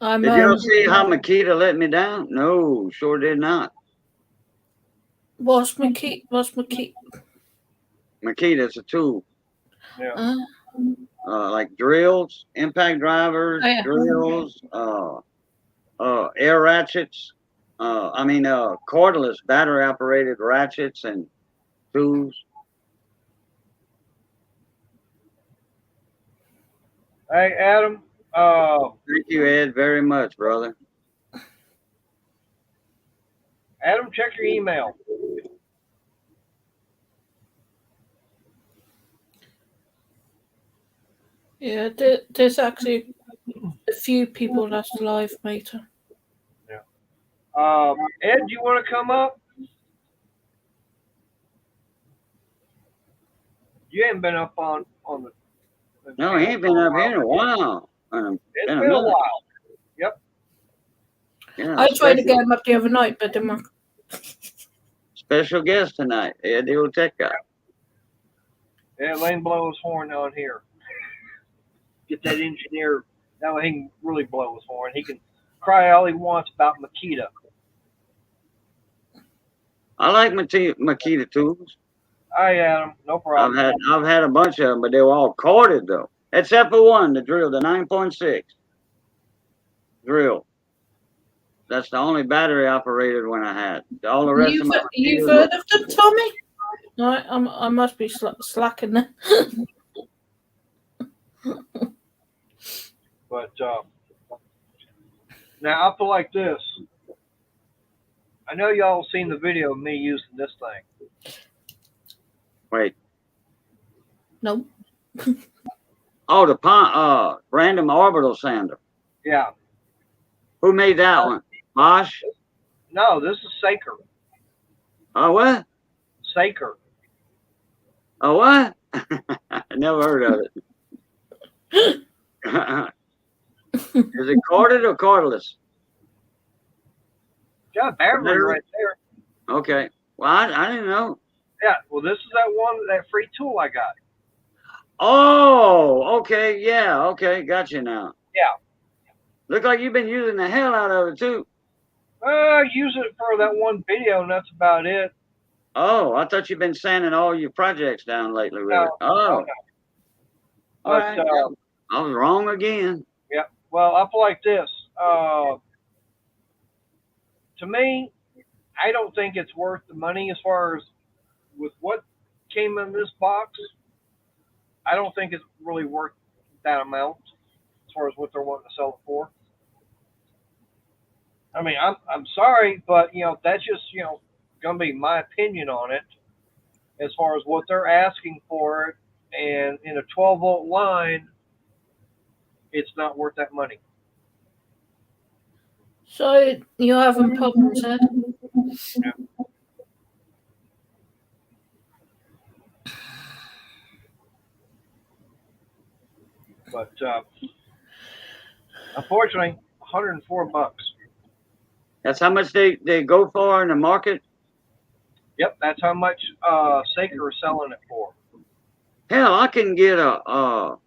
Did you see how Makita let me down? No, sure did not. What's Makita? Makita's a tool. Yeah. Like drills, impact drivers, drills, air ratchets. Cordless battery operated ratchets and tools. Hey, Adam. Thank you, Ed, very much, brother. Adam, check your email. Yeah, there's actually a few people that's live, mate. Yeah. Ed, do you want to come up? You ain't been up on the. No, he ain't been up here in a while. It's been a while. Yep. Yeah, I tried to get him up the other night, but didn't work. Special guest tonight, Ed, the old tech guy. Yeah, Lane blow his horn on here. Get that engineer. Now he can really blow his horn. He can cry all he wants about Makita. I like Makita tools. Hi, Adam. No problem. I've had a bunch of them, but they were all corded though, except for one, the drill, the 9.6 drill. That's the only battery operated one I had. All the rest of my you've heard of them, Tommy? No, I must be slacking there. But now I feel like this. I know y'all seen the video of me using this thing. Wait. No. Oh, the random orbital sander. Yeah. Who made that one? Bosch? No, this is Saker. Oh, what? Saker. Oh, what? I never heard of it. Is it corded or cordless? Got a battery right there. Okay. Well, I didn't know. Yeah. Well, this is that free tool I got. Oh, okay. Yeah. Okay. Got you now. Yeah. Look like you've been using the hell out of it too. Use it for that one video, and that's about it. Oh, I thought you've been sanding all your projects down lately with it. Oh. No. All right. I was wrong again. Yeah. Well, I feel like this. To me, I don't think it's worth the money as far as with what came in this box. I don't think it's really worth that amount as far as what they're wanting to sell it for. I mean, I'm sorry, but that's just gonna be my opinion on it as far as what they're asking for it, and in a 12-volt line, it's not worth that money. So you're having problems, Ed? Yeah. But unfortunately, $104. That's how much they go for in the market. Yep, that's how much Saker is selling it for. Hell, I can get a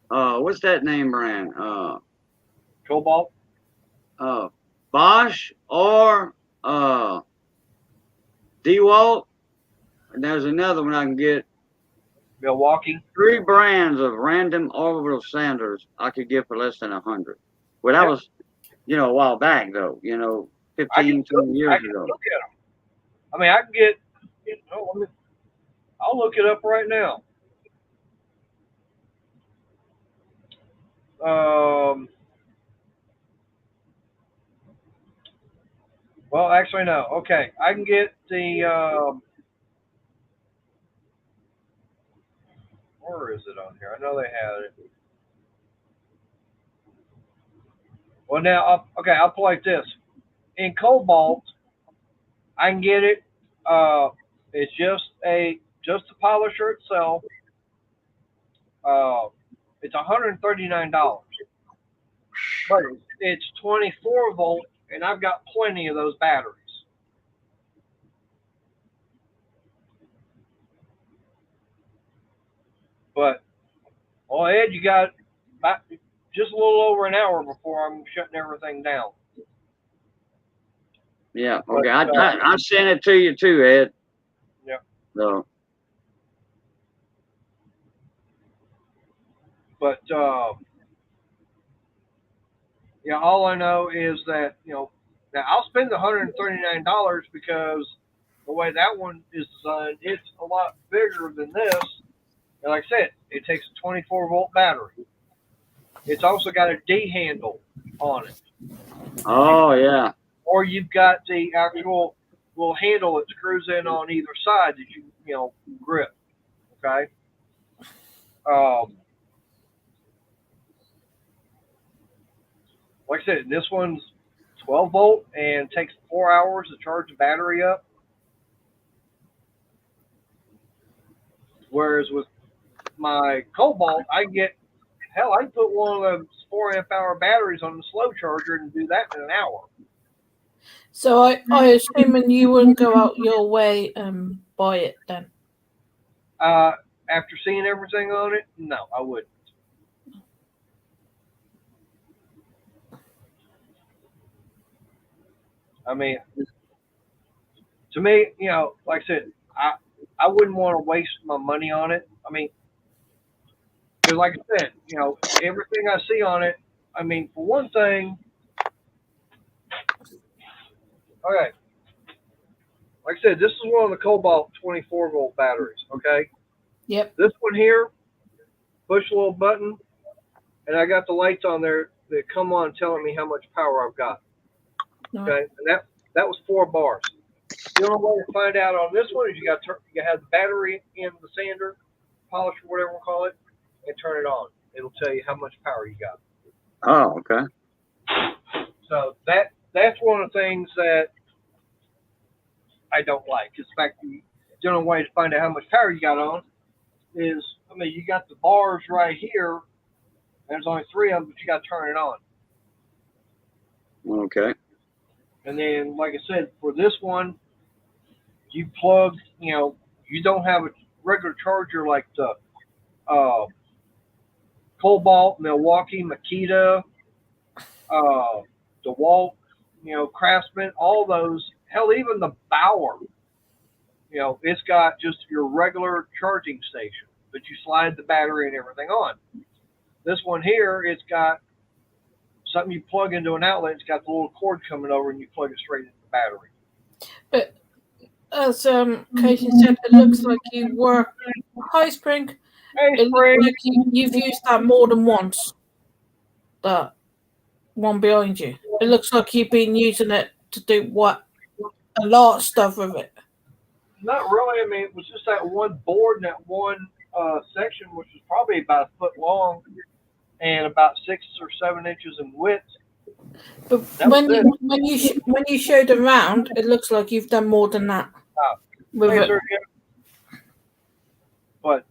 what's that name brand? Cobalt. Bosch or DeWalt. And there's another one I can get. Milwaukee. 3 brands of random orbital sanders I could get for less than 100. Well, that was, a while back though. 15, 20 years ago. Look at them. I mean, I can get. I'll look it up right now. Well, actually, no. Okay, I can get the. Where is it on here? I know they had it. Well, now, I'll play like this. In Cobalt, I can get it. It's just the polisher itself. It's $139, but it's 24 volt, and I've got plenty of those batteries. But, well, Ed, you got about just a little over an hour before I'm shutting everything down. Yeah. Okay. I sent it to you too, Ed. Yeah. So. But yeah, all I know is that now I'll spend the $139 because the way that one is designed, it's a lot bigger than this. And like I said, it takes a 24 volt battery. It's also got a D handle on it. Oh yeah. Or you've got the actual little handle that screws in on either side that you grip. Okay. Like I said, this one's 12 volt and takes 4 hours to charge the battery up. Whereas with my Cobalt, I can put one of those 4 amp hour batteries on the slow charger and do that in an hour. So I assume you wouldn't go out your way and buy it then? After seeing everything on it, no, I wouldn't. I mean, to me, like I said, I wouldn't want to waste my money on it. I mean, because like I said, everything I see on it, I mean, for one thing, okay, like I said, this is one of the Cobalt 24 volt batteries, okay? Yep. This one here, push a little button, and I got the lights on there that come on telling me how much power I've got. Okay, and that was 4 bars. The only way to find out on this one is you have the battery in the sander, polish, or whatever we'll call it, and turn it on. It'll tell you how much power you got. Oh, okay. So that's one of the things that I don't like. Is the fact that the only way to find out how much power you got on is, I mean, you got the bars right here. There's only 3 of them, but you got to turn it on. Okay. And then, like I said, for this one, you plug, you don't have a regular charger like the Cobalt, Milwaukee, Makita, DeWalt, Craftsman, all those. Hell, even the Bauer, it's got just your regular charging station, but you slide the battery and everything on. This one here, it's got something you plug into an outlet. It's got the little cord coming over, and you plug it straight into the battery. But as Casey said, it looks like you work High Spring. Hey, Spring. Like you've used that more than once. That one behind you. It looks like you've been using it to do a lot of stuff with it. Not really. I mean, it was just that one board and that one section, which was probably about a foot long and about 6 or 7 inches in width. But when you showed around, it looks like you've done more than that. With it. But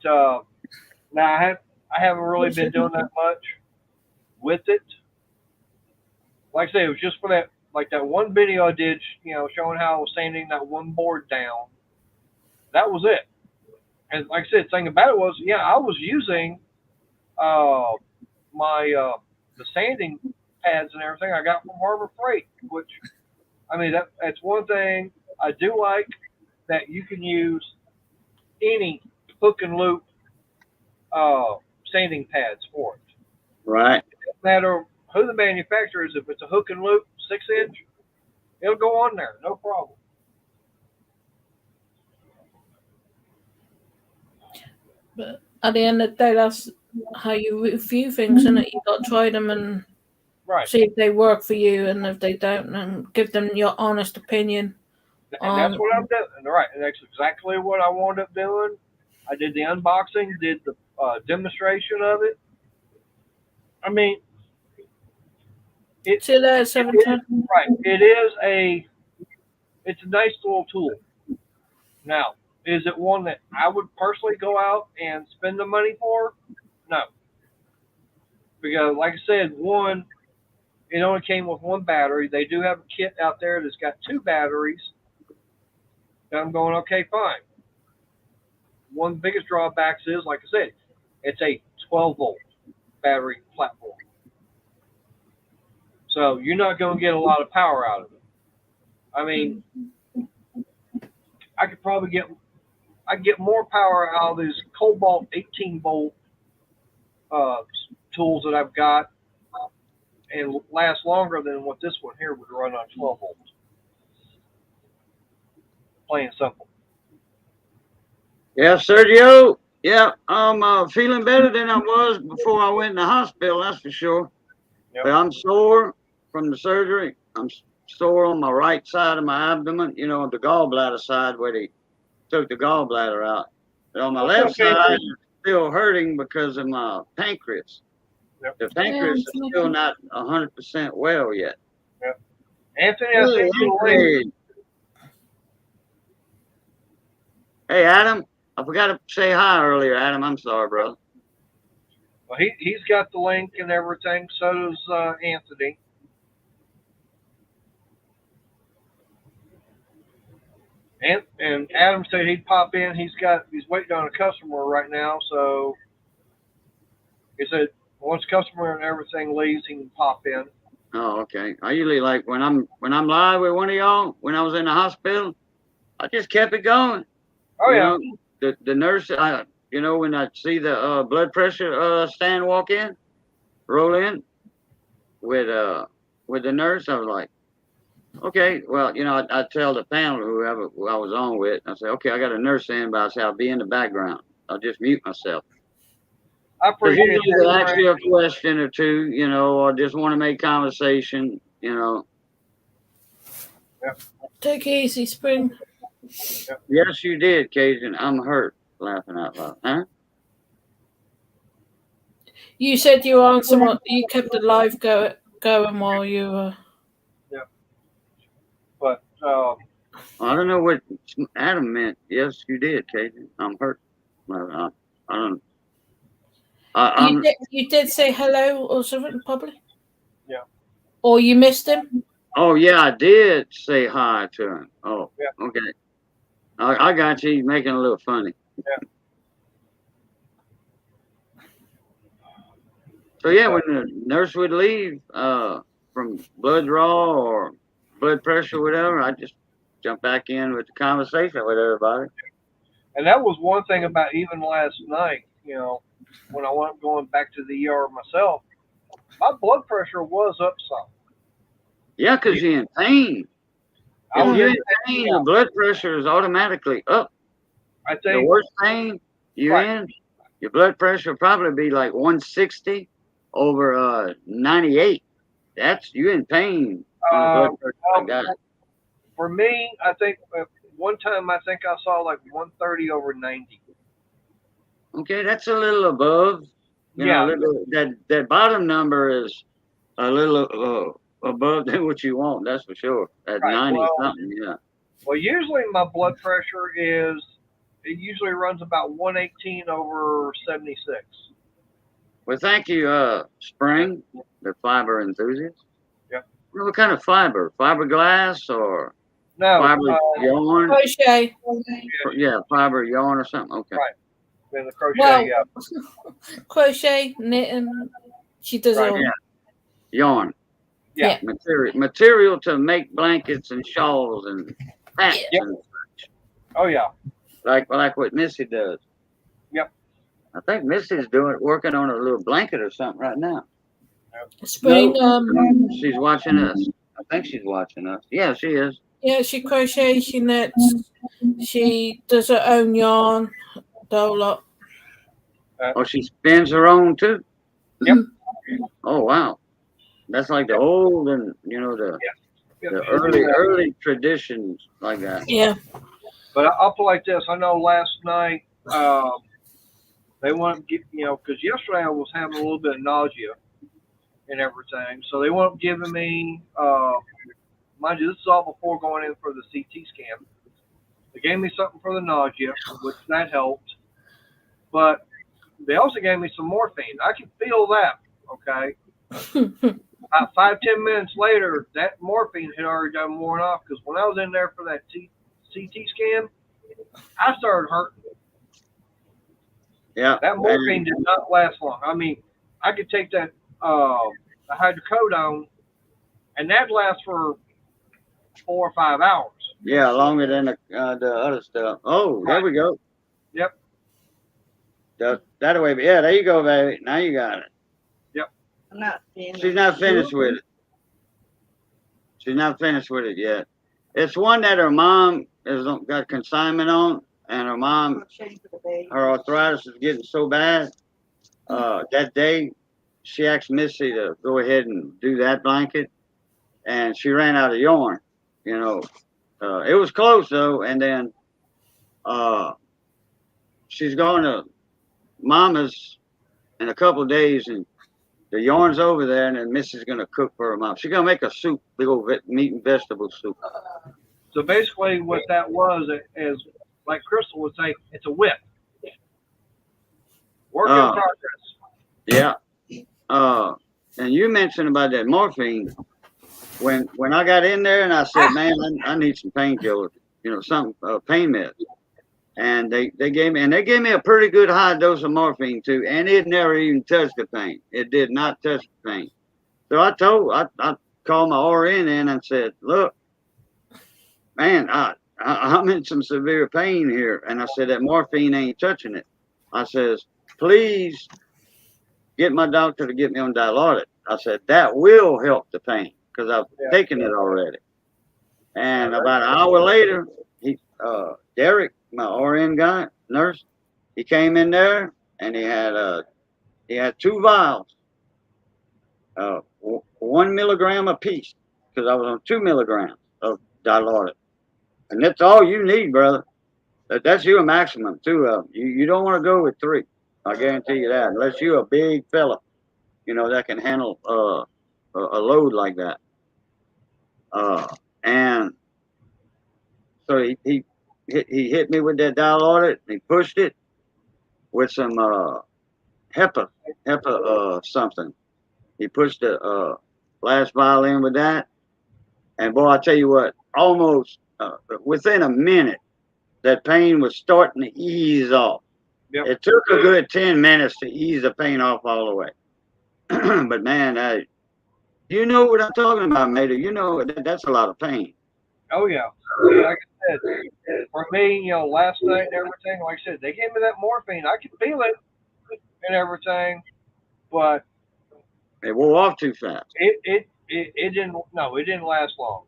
now I haven't really been doing that much with it. Like I say, it was just for that, like that one video I did, showing how I was sanding that one board down. That was it. And like I said, the thing about it was, I was using my the sanding pads and everything I got from Harbor Freight, which, I mean, that's one thing I do like, that you can use any hook and loop sanding pads for it. Right. It doesn't matter who the manufacturer is. If it's a hook and loop 6-inch, it'll go on there, no problem. But at the end of the day, that's how you review things, isn't it? You got to try them and see if they work for you, and if they don't, and give them your honest opinion. And that's what I'm doing. Right, and that's exactly what I wound up doing. I did the unboxing, did the demonstration of it. I mean, see there, 710. Right, it's a nice little tool. Now, is it one that I would personally go out and spend the money for? No. Because, like I said, one, it only came with one battery. They do have a kit out there that's got 2 batteries. And I'm going, okay, fine. One of the biggest drawbacks is, like I said, it's a 12-volt battery platform. So you're not going to get a lot of power out of it. I mean, I could probably get more power out of these Cobalt 18-volt tools that I've got, and last longer than what this one here would run on 12 volts. Plain and simple. Yeah, Sergio. Yeah, I'm feeling better than I was before I went in the hospital, that's for sure. Yep. But I'm sore from the surgery. I'm sore on my right side of my abdomen, the gallbladder side where they took the gallbladder out. But on my left side, it's still hurting because of my pancreas. Yep. The pancreas is still not 100% well yet. Yep. Anthony, Hey, Adam. I forgot to say hi earlier, Adam. I'm sorry, brother. Well, he's got the link and everything. So does Anthony. And Adam said he'd pop in. He's waiting on a customer right now. So he said once customer and everything leaves, he can pop in. Oh, okay. I usually like when I'm live with one of y'all. When I was in the hospital, I just kept it going. Oh yeah. The nurse, when I see the blood pressure stand roll in with the nurse, I was like, okay, well, I tell the panel whoever I was on with, I say, okay, I got a nurse in, but I say I'll be in the background. I'll just mute myself. I appreciate it. They ask you a question or two, or just want to make conversation, Yep. Take it easy, Spring. Yep. Yes, you did, Cajun. I'm hurt, laughing out loud. Huh? You said you you kept the live going while you were. Yeah. But I don't know what Adam meant. Yes, you did, Cajun. I'm hurt. I don't. You did say hello or something, probably. Yeah. Or you missed him. Oh yeah, I did say hi to him. Oh, yeah. Okay. I got you. He's making a little funny. Yeah. So yeah, when the nurse would leave from blood draw or blood pressure or whatever, I just jump back in with the conversation with everybody. And that was one thing about even last night, when I went going back to the ER myself, my blood pressure was up some. Yeah, because you're in pain. If you're in pain, your blood pressure is automatically up. I think the worst pain you're in, your blood pressure will probably be like 160 over 98. That's you're in pain. Blood pressure for me, I think one time I saw like 130 over 90. Okay, that's a little above. That bottom number is a little above than what you want. That's for sure. At 90 something, yeah. Well, usually my blood pressure usually runs about 118 over 76. Well, thank you, Spring, the fiber enthusiast. Yep. What kind of fiber? Fiberglass or No, fiber yarn? Crochet. Yeah, fiber yarn or something. Okay. Right. In the crochet, Well, yeah. crochet, knitting. She does Right, it all. Yeah. Yarn. Yeah. Material to make blankets and shawls and hats Yep. and Oh yeah. like what Missy does. Yep. I think Missy's working on a little blanket or something right now. Spring. She's watching us. I think she's watching us. Yeah, she is. Yeah, she crochets, she knits, she does her own yarn, the whole lot. Oh, she spins her own too. Yep. Oh wow, that's like the old and the early traditions like that. Yeah. But I'll put it like this. I know last night they want to get because yesterday I was having a little bit of nausea and everything, so they weren't giving me. Mind you, this is all before going in for the CT scan. They gave me something for the nausea, which that helped. But they also gave me some morphine. I could feel that, okay? About 5-10 minutes later, that morphine had already done worn off because when I was in there for that CT scan, I started hurting. Yeah. That morphine did not last long. I mean, I could take that the hydrocodone, and that lasts for 4 or 5 hours. Yeah, longer than the other stuff. Oh, there we go. Yep. That way. Yeah, there you go, baby. Now you got it. Yep. I'm not finished. She's not finished with it. She's not finished with it yet. It's one that her mom has got consignment on, and her mom, her arthritis is getting so bad. That day, she asked Missy to go ahead and do that blanket, and she ran out of yarn. It was close though, and then she's going to Mama's in a couple of days, and the yarn's over there, and then Missy's gonna cook for her mom. She's gonna make a soup, big old meat and vegetable soup. So basically, what that was is, like Crystal would say, it's a whip. Work in progress. Yeah. And you mentioned about that morphine. When I got in there and I said, man, I need some painkillers, something pain meds. And they gave me a pretty good high dose of morphine too, and it never even touched the pain. It did not touch the pain. So I called my RN in and said, look, man, I'm in some severe pain here. And I said, that morphine ain't touching it. I says, please get my doctor to get me on Dilaudid. I said, that will help the pain because I've taken it already. And about an hour later, Derek, my RN guy, nurse, he came in there and he had 2 vials, 1 milligram apiece, because I was on 2 milligrams of Dilaudid. And that's all you need, brother. That's your maximum, 2 of them. You don't want to go with 3. I guarantee you that, unless you're a big fella, that can handle a load like that. And so he hit me with that Dilaudid, and he pushed it with some HEPA something. He pushed the last vial in with that, and boy, I tell you what, almost within a minute, that pain was starting to ease off. Yep. It took a good 10 minutes to ease the pain off all the way. But man, you know what I'm talking about, mate. That's a lot of pain. Oh yeah. Like I said, for me, last night and everything, like I said, they gave me that morphine. I could feel it and everything, but it wore off too fast. It didn't. No, it didn't last long.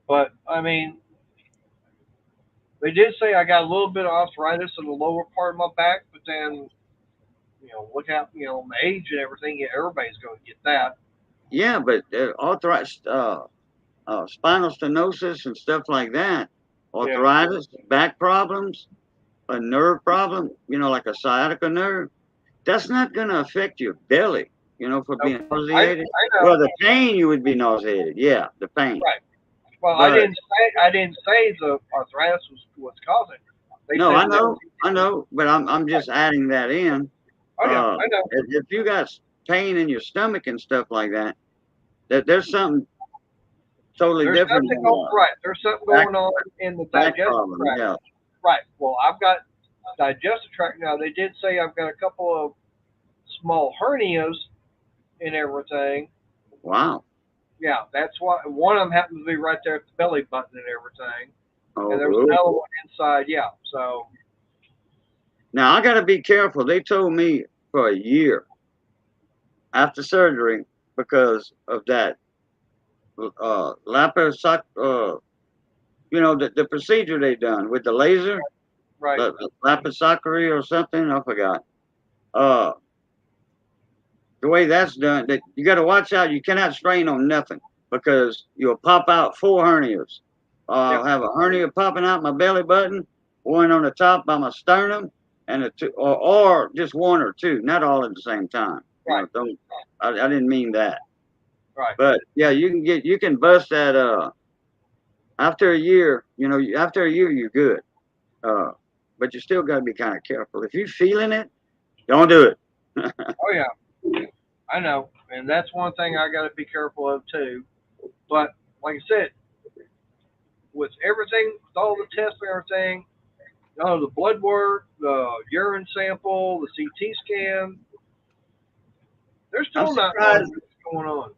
But I mean, they did say I got a little bit of arthritis in the lower part of my back, but then, look out, my age and everything. Yeah, everybody's going to get that. Yeah, but arthritis, spinal stenosis and stuff like that, arthritis, back problems, a nerve problem, like a sciatica nerve, that's not going to affect your belly, for being nauseated. I know. Well, the pain, you would be nauseated. Yeah, the pain. Right. Well, but I didn't say the arthritis was causing it. No, I know, but I'm just adding that in. Oh yeah, I know. If you got pain in your stomach and stuff like that, there's something totally There's different something than right. There's something back, going on in the back digestive problem. tract. Yeah. Right. Well, I've got digestive tract now. They did say I've got a couple of small hernias and everything. Wow. Yeah, that's why one of them happens to be right there at the belly button and everything. Oh, And there was good. another one inside. Yeah. So Now I got to be careful. They told me for a year after surgery because of that laparosac, the procedure they done with the laser, right. laparoscopy or something. I forgot. Uh, the way that's done, that you got to watch out. You cannot strain on nothing because you'll pop out 4 hernias. I'll have a hernia popping out my belly button, one on the top by my sternum, and a two, or just one or two, not all at the same time. Right. I didn't mean that. Right. But yeah, you can bust that after a year. After a year you're good. But you still got to be kind of careful. If you're feeling it, don't do it. Oh yeah, I know, and that's one thing I got to be careful of too. But like I said, with everything, with all the tests and everything, the blood work, the urine sample, the CT scan, there's still not knowing what's going on.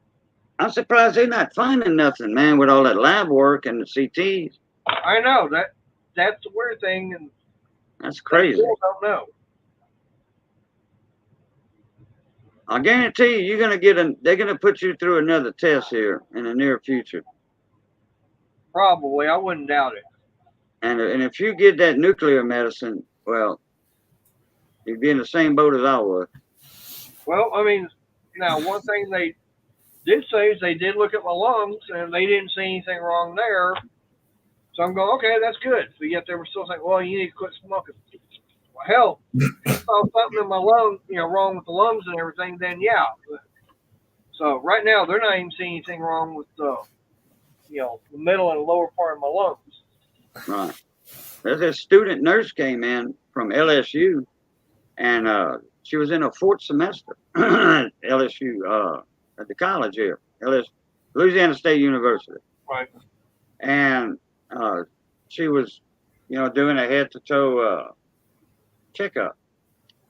I'm surprised they're not finding nothing, man, with all that lab work and the CTs. I know that's the weird thing, and that's crazy. People don't know. I guarantee you, they're gonna put you through another test here in the near future. Probably, I wouldn't doubt it. And if you get that nuclear medicine, well, you'd be in the same boat as I was. Well, I mean, now one thing they did say is they did look at my lungs and they didn't see anything wrong there. So I'm going, okay, that's good. But yet they were still saying, well, you need to quit smoking. Well, hell, if I saw something in my lung, wrong with the lungs and everything, then yeah. So right now they're not even seeing anything wrong with the middle and lower part of my lungs. Right. There's a student nurse came in from LSU, and she was in her 4th semester at LSU at the college here, Louisiana State University. Right. And she was, doing a head-to-toe checkup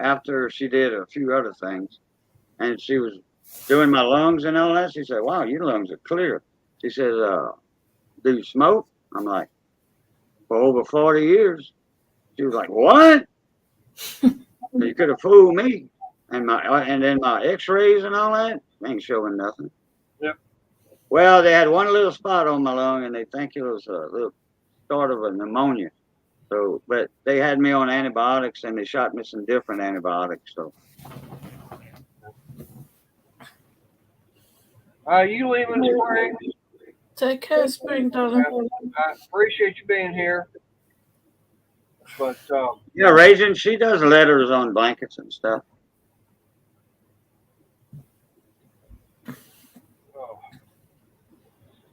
after she did a few other things, and she was doing my lungs and all that. She said, "Wow, your lungs are clear." She says, "Do you smoke?" I'm like, "For over 40 years." She was like, "What?" You could have fooled me. And then my X-rays and all that ain't showing nothing. Yep. Well, they had one little spot on my lung, and they think it was a little start of a pneumonia. So, but they had me on antibiotics, and they shot me some different antibiotics. So, you leaving, Spring? Take care, Spring, darling. I appreciate you being here. But yeah, Raisin, she does letters on blankets and stuff.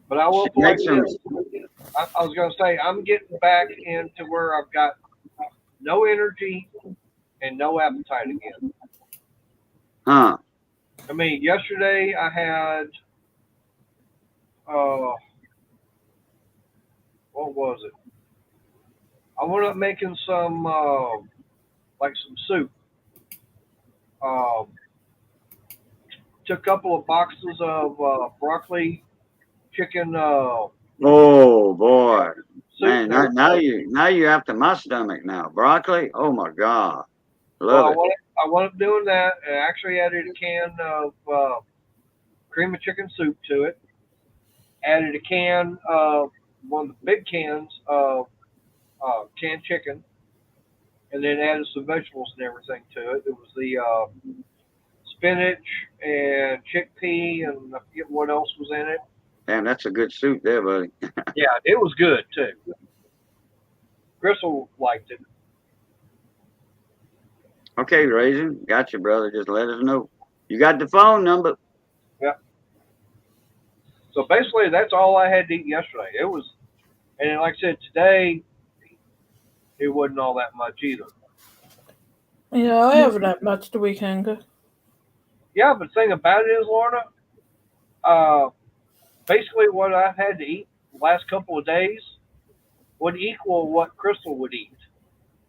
But I will play this. I was going to say, I'm getting back into where I've got no energy and no appetite again. Huh. I mean, yesterday I had, what was it? I went up making some, some soup. Took a couple of boxes of broccoli, chicken. Oh boy, man! Now you're after my stomach now. Broccoli. Oh my God, love it. I wound up doing that, and actually added a can of cream of chicken soup to it. Added a can of one of the big cans of canned chicken, and then added some vegetables and everything to it. It was the spinach and chickpea, and I forget what else was in it. Damn, that's a good soup there, buddy. Yeah, it was good too. Crystal liked it. Okay, Raisin, got you, brother. Just let us know. You got the phone number. Yeah. So basically, that's all I had to eat yesterday. It was, and then, like I said, today, it wasn't all that much either. Yeah, I haven't had much the weekend. Yeah, but the thing about it is, Lorna, basically what I've had to eat the last couple of days would equal what Crystal would eat,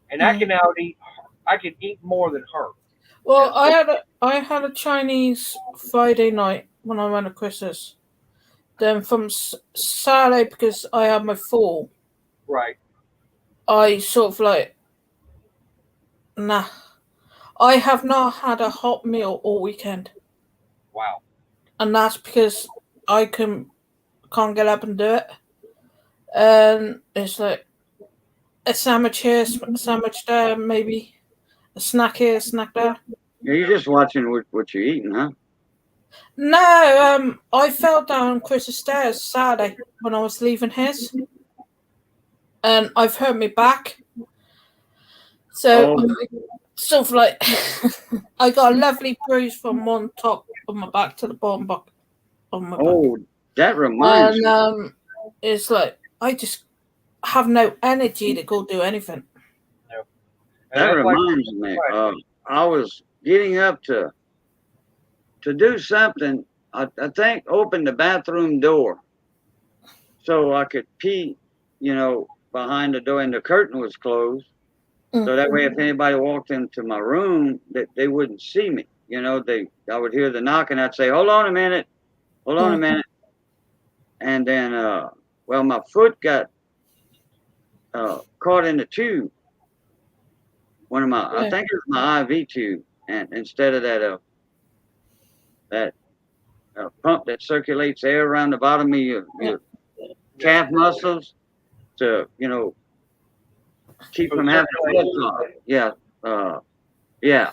and I can eat. I can eat more than her. Well, Yeah, I had a Chinese Friday night when I went to Chris's. Then from Saturday, because I had my fall, right. I sort of like, nah. I have not had a hot meal all weekend, Wow. and that's because I can't get up and do it. And it's like a sandwich here, a sandwich there, maybe a snack here, a snack there. Yeah, you're just watching what you're eating, huh? No, I fell down Chris's stairs Saturday when I was leaving his, and I've hurt my back. So, sort of like, I got a lovely bruise from one top of my back to the bottom of my back. Oh, that reminds me. And it's like I just have no energy to go do anything. Yep. That reminds me. I was getting up to do something. I think open the bathroom door so I could pee, behind the door, and the curtain was closed. So that way, if anybody walked into my room, that they wouldn't see me. I would hear the knocking. I'd say, "Hold on a minute, hold on a minute," and then, my foot got caught in the tube. I think it was my IV tube, and instead of that pump that circulates air around the bottom of your calf muscles to keep from having blood clot. Yeah.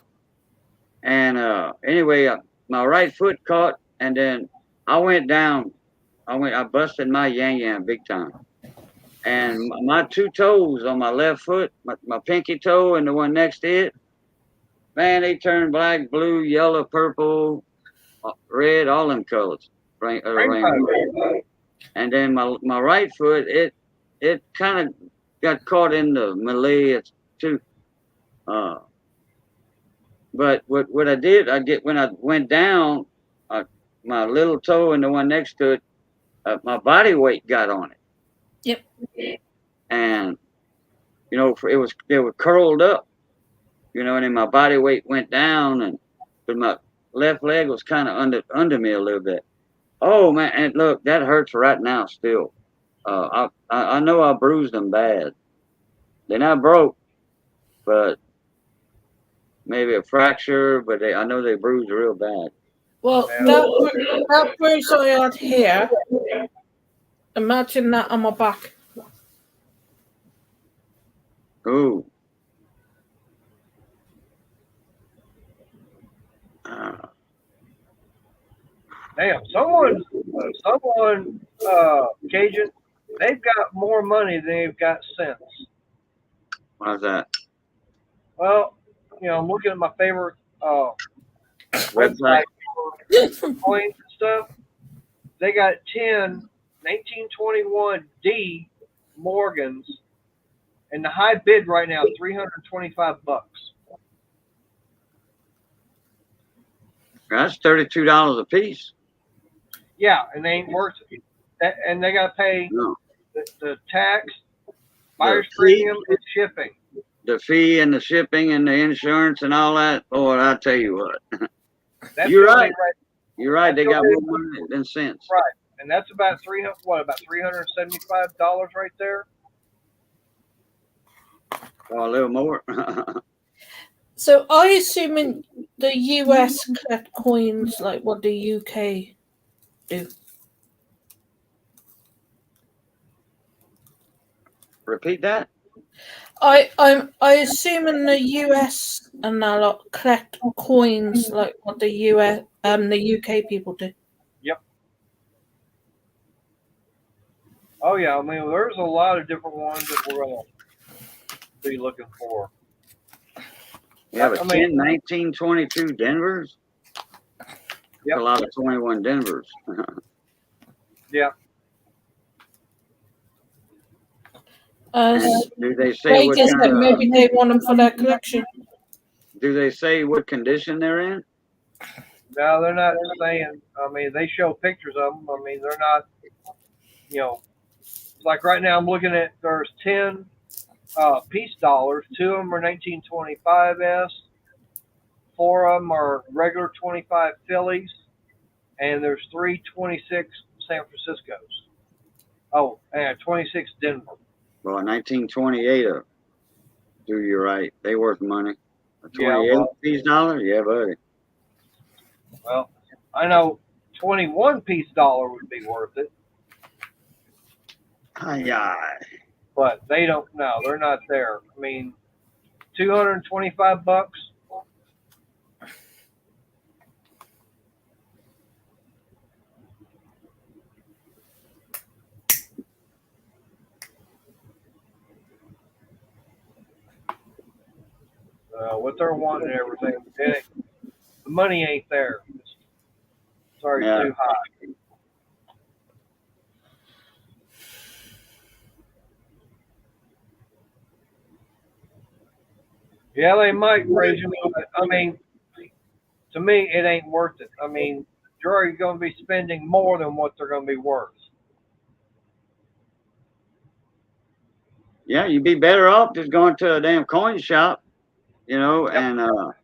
And anyway, my right foot caught, and then I went down. I busted my yang big time, and my two toes on my left foot, my pinky toe and the one next to it, man, they turned black, blue, yellow, purple, red, all them colors. And then my right foot, it kind of got caught in the melee too. But what I did, when I went down, my little toe and the one next to it, my body weight got on it. Yep. And they were curled up, and then my body weight went down, but my left leg was kind of under me a little bit. Oh man, and look, that hurts right now still. I know I bruised them bad. They're not broke, but maybe a fracture, but I know they bruised real bad. Well, that bruise I had here, imagine that on my back. Ooh. Damn, someone, Cajun, they've got more money than they've got sense. How's that? Well, I'm looking at my favorite website coins and stuff. They got 10 1921 D Morgans, and the high bid right now is $325. That's $32 a piece. Yeah, and they ain't worth it. And they got to pay the tax, buyer's premium, and shipping. The fee and the shipping and the insurance and all that. Boy, I tell you what. You're right. You're right. They got more money than sense. Right, and that's about $375 right there. Oh, a little more. So I assuming the US collect coins like what the UK do. Repeat that. I'm assuming the US and a lot collect coins like what the US the UK people do. Yep. Oh yeah, I mean there's a lot of different ones that we're gonna be looking for. Yeah, but 1922 Denvers. Yep. A lot of 21 Denvers. Yeah. Do they say what kind maybe they want them for their collection? do they say what condition they're in? No, they're not saying. I mean, they show pictures of them. I mean, they're not. You know, like right now, I'm looking at there's 10 piece dollars. 2 of them are 1925s. 4 of them are regular 25 Phillies, and there's 3 26 San Franciscos. Oh, and 26 Denver. Well, 1928 do you right? They worth money. A 28 Yeah, well, piece dollar? Yeah, buddy. Well, I know 21 piece dollar would be worth it, Aye. but they don't. No, they're not there. I mean, $225. What they're wanting and everything, the money ain't there. It's already Yeah. too high. Yeah, they might raise them, but I mean, to me, it ain't worth it. I mean, you're already going to be spending more than what they're going to be worth. Yeah, you'd be better off just going to a damn coin shop, you know, Yep. and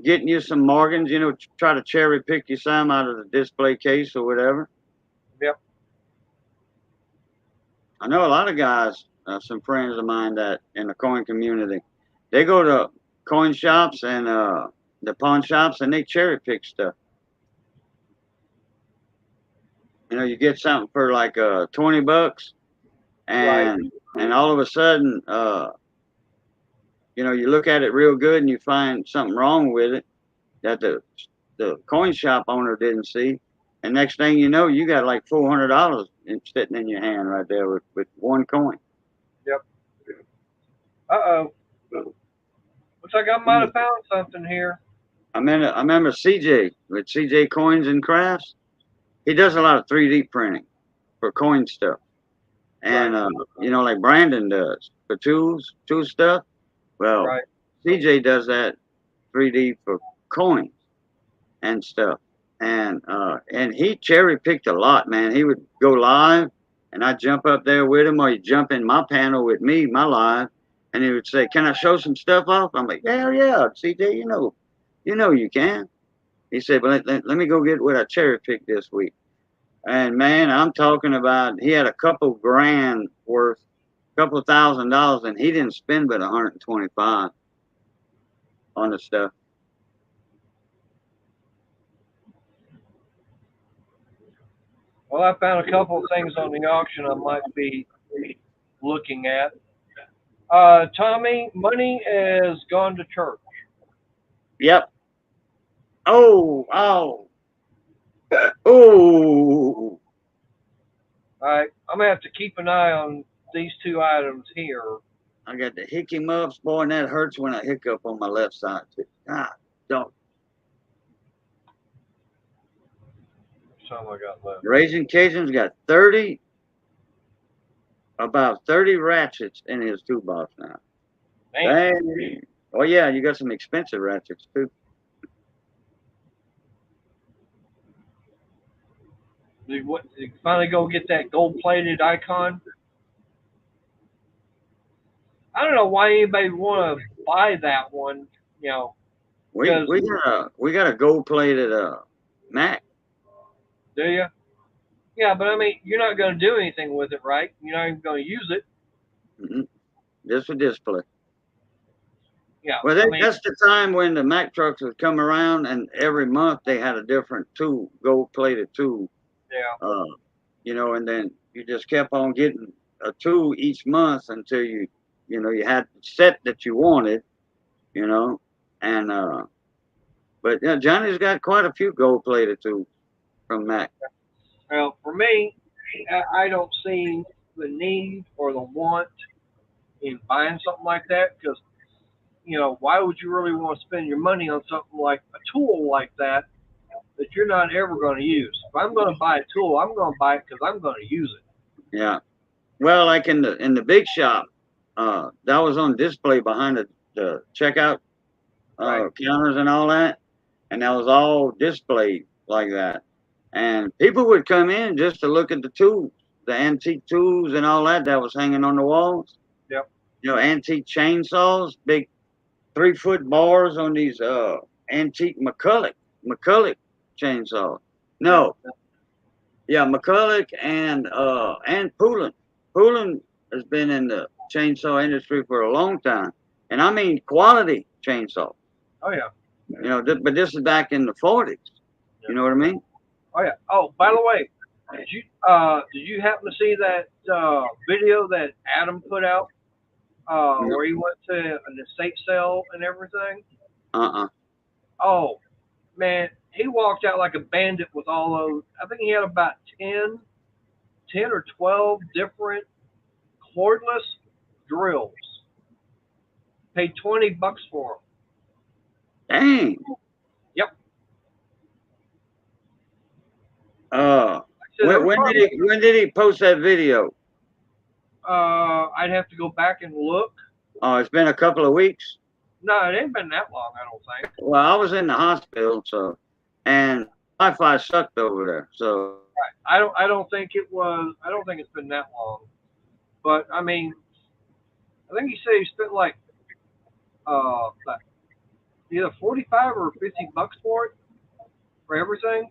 getting you some Morgans, you know, try to cherry pick you some out of the display case or whatever. Yep. I know a lot of guys, some friends of mine that in the coin community, they go to coin shops and the pawn shops and they cherry pick stuff. You know, you get something for like $20, and all of a sudden, you know, you look at it real good and you find something wrong with it that the coin shop owner didn't see, and next thing you know, you got like $400 sitting in your hand right there with one coin. Yep. Uh-oh. Looks like I might have found something here. I remember CJ with CJ Coins and Crafts. He does a lot of 3D printing for coin stuff, and you know, like Brandon does for tool stuff. Well, CJ does that 3D for coins and stuff, and he cherry picked a lot, man. He would go live, and I'd jump up there with him, or he'd jump in my panel with me, my live, and he would say, "Can I show some stuff off?" I'm like, "Hell yeah, CJ, you know you can." He said, "But let me go get what I cherry picked this week." And man, I'm talking about, he had a couple grand worth, couple $1,000, and he didn't spend but 125 on the stuff. Well, I found a couple of things on the auction I might be looking at. Tommy, money has gone to church. Yep. Oh. Oh. All right, I'm gonna have to keep an eye on these 2 items here. I got the hickey muffs, boy, and that hurts when I hiccup on my left side too. God, don't. Some I got left. Raising Cajun's got about 30 ratchets in his toolbox now. Dang. Oh yeah, you got some expensive ratchets too. Did you finally go get that gold-plated icon? I don't know why anybody would want to buy that one. You know, we got a gold-plated Mac. Do you? Yeah, but I mean, you're not going to do anything with it, right? You're not even going to use it. Mm-hmm. Just for display. Yeah. Well, that's the time when the Mack trucks would come around, and every month they had a different tool, gold-plated tool. Yeah. You know, and then you just kept on getting a tool each month until you had the set that you wanted, you know, and but yeah, Johnny's got quite a few gold-plated tools from Mack. Well, for me, I don't see the need or the want in buying something like that, because, you know, why would you really want to spend your money on something like a tool like that you're not ever going to use? If I'm going to buy a tool, I'm going to buy it because I'm going to use it. Yeah. Well, like in the big shop, that was on display behind the checkout Right. counters and all that, and that was all displayed like that. And people would come in just to look at the tools, the antique tools and all that was hanging on the walls. Yep. You know, antique chainsaws, big 3-foot bars on these antique McCulloch chainsaws. No, yeah, McCulloch and Poulan. Poulan has been in the chainsaw industry for a long time, and I mean quality chainsaw. Oh yeah. You know, but this is back in the 40s. You know what I mean? Oh yeah. Oh, by the way, did you happen to see that video that Adam put out where he went to an estate sale and everything? Oh man, he walked out like a bandit with all those. I think he had about 10 or 12 different cordless drills. Paid $20 for them. Dang. Yep. When did he post that video? I'd have to go back and look. Oh, it's been a couple of weeks. No, it ain't been that long, I don't think. Well, I was in the hospital, and Wi-Fi sucked over there. So right. I don't think it was. I don't think it's been that long. But I mean, I think he said he spent like either 45 or $50 for it, for everything.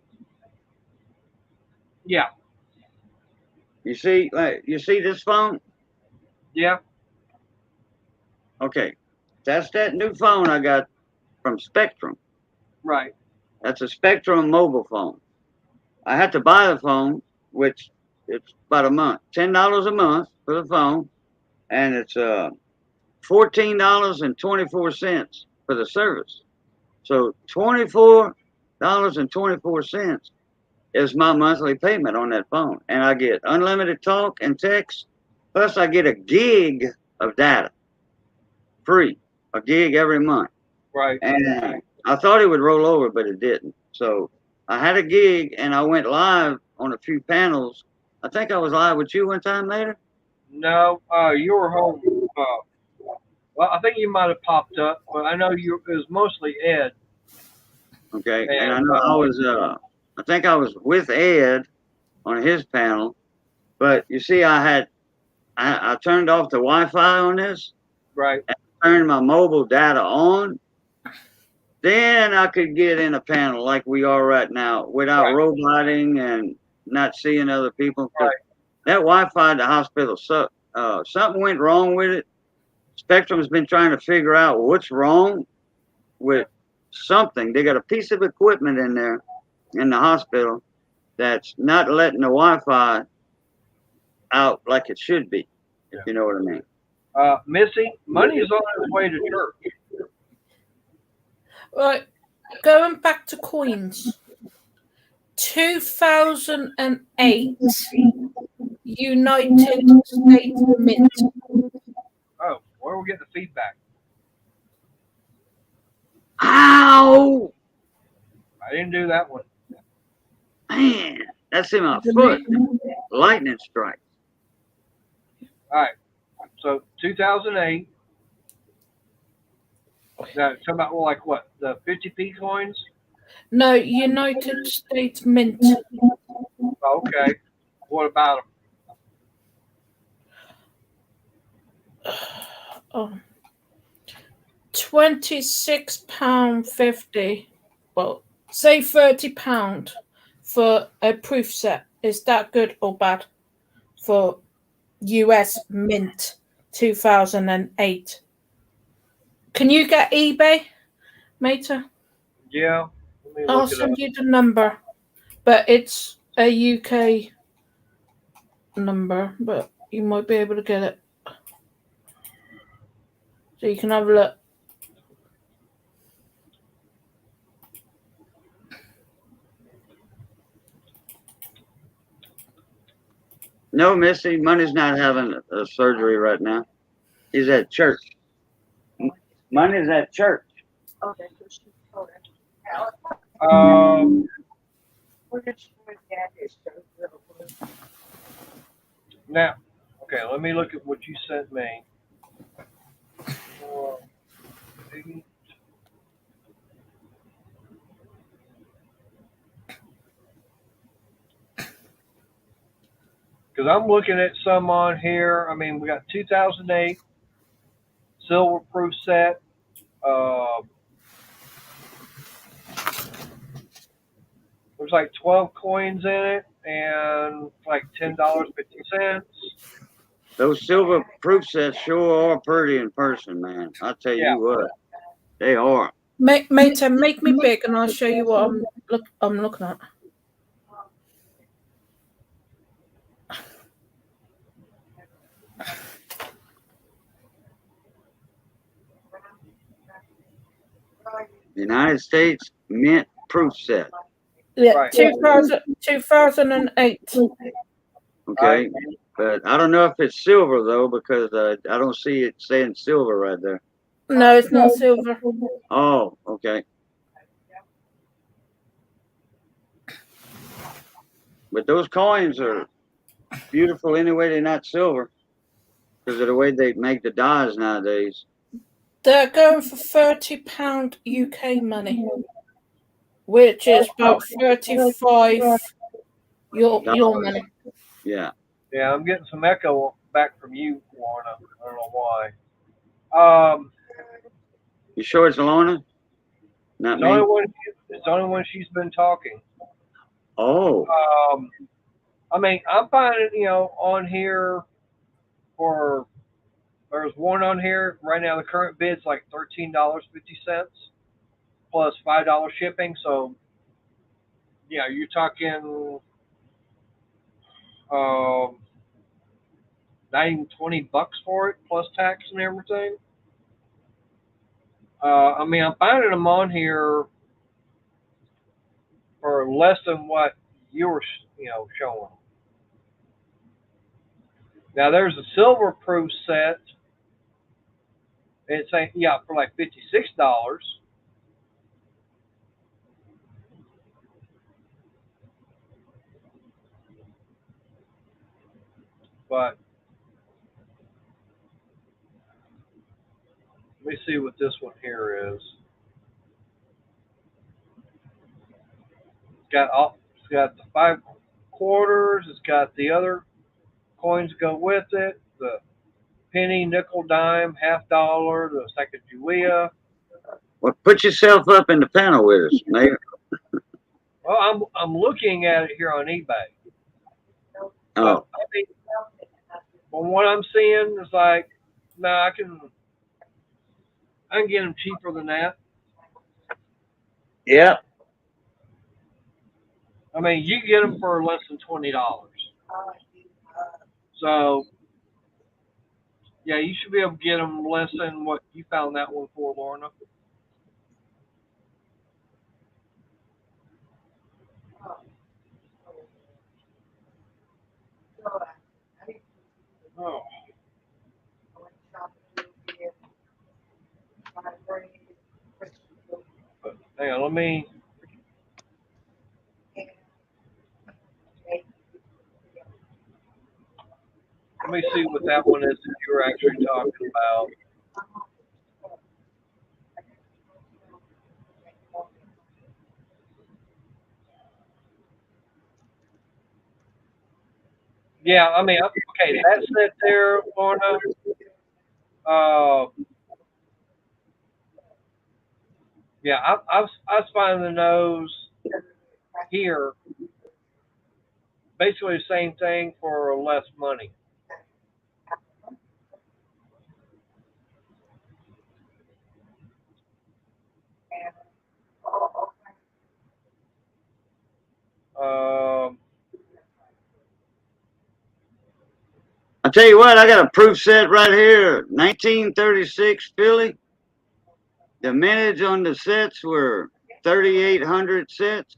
Yeah. You see this phone? Yeah. Okay, that's that new phone I got from Spectrum. Right. That's a Spectrum mobile phone. I had to buy the phone, which it's about a month, $10 a month for the phone, and it's $14.24 for the service. So $24.24 is my monthly payment on that phone, and I get unlimited talk and text, plus I get a gig of data, free, a gig every month. Right. And I thought it would roll over, but it didn't. So I had a gig, and I went live on a few panels. I think I was live with you one time later. No, you were home. Well, I think you might have popped up, but I know it was mostly Ed. Okay, and I know I think I was with Ed on his panel, but you see, I turned off the Wi-Fi on this. Right. And turned my mobile data on. Then I could get in a panel like we are right now without roboting and not seeing other people. Right. That Wi-Fi at the hospital sucked. Something went wrong with it. Spectrum's been trying to figure out what's wrong with something. They got a piece of equipment in there in the hospital that's not letting the Wi-Fi out like it should be, if you know what I mean. Missy, money is on its way to church. Right, going back to coins. 2008 United States Mint. Oh, where are we getting the feedback? Ow! I didn't do that one. Man, that's in my foot. Lightning strike. All right. So 2008. Now, talking about like what? The 50p coins? No, United States Mint. Okay. What about them? Oh. £26.50. Well, say £30 for a proof set. Is that good or bad for US Mint 2008? Can you get eBay, Mater? Yeah. I'll send you the number, but it's a UK number, but you might be able to get it. So you can have a look. No, Missy, Money's not having a surgery right now. He's at church. Money's at church. Okay. Now, okay, let me look at what you sent me. Because I'm looking at some on here. I mean, we got 2008 silver proof set. There's like 12 coins in it and like $10.50. Those silver proof sets sure are pretty in person, man. I'll tell Yeah. you what, they are. Mate, make me big, and I'll show you what I'm looking at. United States Mint proof set. Yeah, Right. 2008. Okay. But I don't know if it's silver though, because I don't see it saying silver right there. No, it's not silver. Oh, okay. But those coins are beautiful anyway. They're not silver because of the way they make the dies nowadays. They're going for £30 UK money, which is about 35 your money. Yeah. Yeah, I'm getting some echo back from you, Lorna. I don't know why. You sure it's Lorna? Not me. It's the only one she's been talking. Oh. I mean, I'm finding, on here there's one on here right now. The current bid's like $13.50 plus $5 shipping. So, yeah, you're talking not even $20 for it plus tax and everything. I mean, I'm finding them on here for less than what you were, showing. Now there's a silver proof set. It's for like $56. But let me see what this one here is. It's got the 5 quarters. It's got the other coins go with it. The penny, nickel, dime, $50, the Sacagawea. Well, put yourself up in the panel with us, Mayor. Well, I'm looking at it here on eBay. Oh. I mean, from what I'm seeing, it's like, no, I can get them cheaper than that. Yeah. I mean, you can get them for less than $20. So, yeah, you should be able to get them less than what you found that one for, Lorna. Oh. But, hang on, let me see what that one is that you were actually talking about. Yeah, I mean, okay, that set there, Lorna. Yeah, I was finding those here basically the same thing for less money. I'll tell you what, I got a proof set right here, 1936 Philly. The mintage on the sets were 3,800 sets,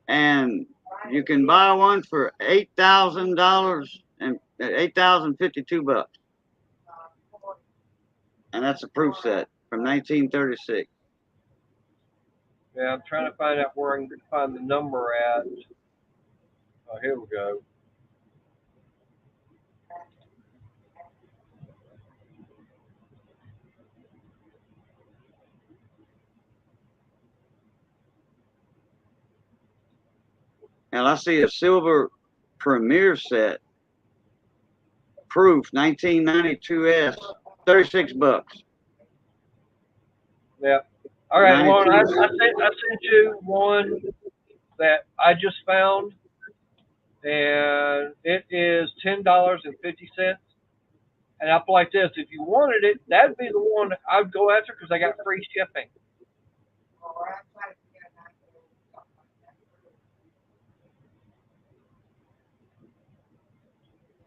and you can buy one for $8,000 and $8,052, and that's a proof set from 1936. Yeah, I'm trying to find out where I can find the number at. Oh, here we go. And I see a silver Premier set proof 1992S, $36. Yeah. All right, Lauren, I 92. sent you one that I just found, and it is $10.50. And up like this, if you wanted it, that'd be the one I'd go after because I got free shipping.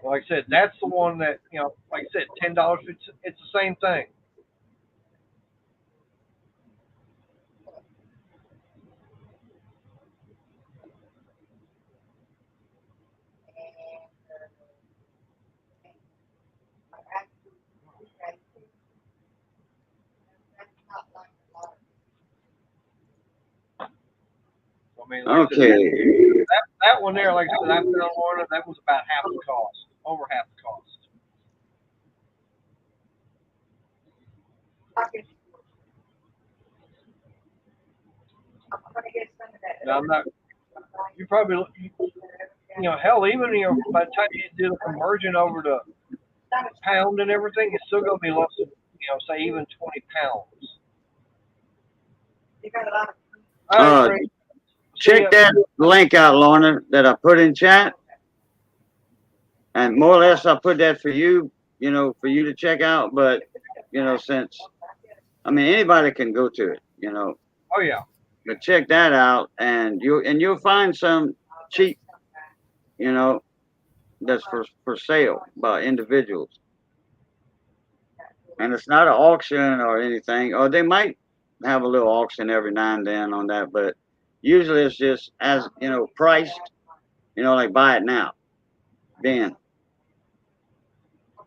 Like I said, that's the one that, you know, like I said, $10. It's the same thing. I mean, like Okay. I said, that one there, like I said, I found one, that was about half the cost, over half the cost. Now, I'm not. You probably, you know, hell, even you know, by the time you do the conversion over to pound and everything, it's still going to be less than, you know, say even 20 pounds. All right, Frank. See Check ya. that link out, Lorna, that I put in chat. And more or less, I put that for you, you know, for you to check out. But, you know, since, I mean, anybody can go to it, you know. Oh yeah. But check that out, and you'll find some cheap, you know, that's for sale by individuals. And it's not an auction or anything, or they might have a little auction every now and then on that, but usually it's just as, you know, priced, you know, like buy it now. Then.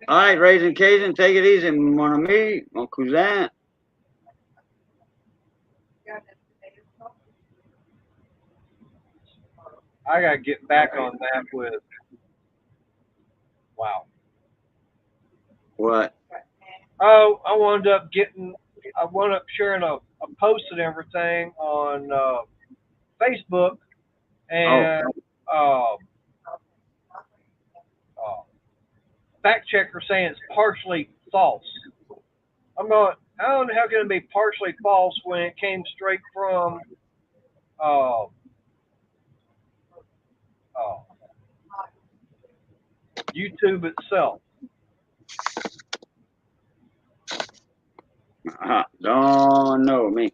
All right, Raising Cajun, take it easy, mon ami, mon cousin. I got to get back on that with, wow. What? Oh, I wound up sharing a post and everything on Facebook, and fact checker saying it's partially false. I'm going, how the hell can it be partially false when it came straight from YouTube itself? Don't know me.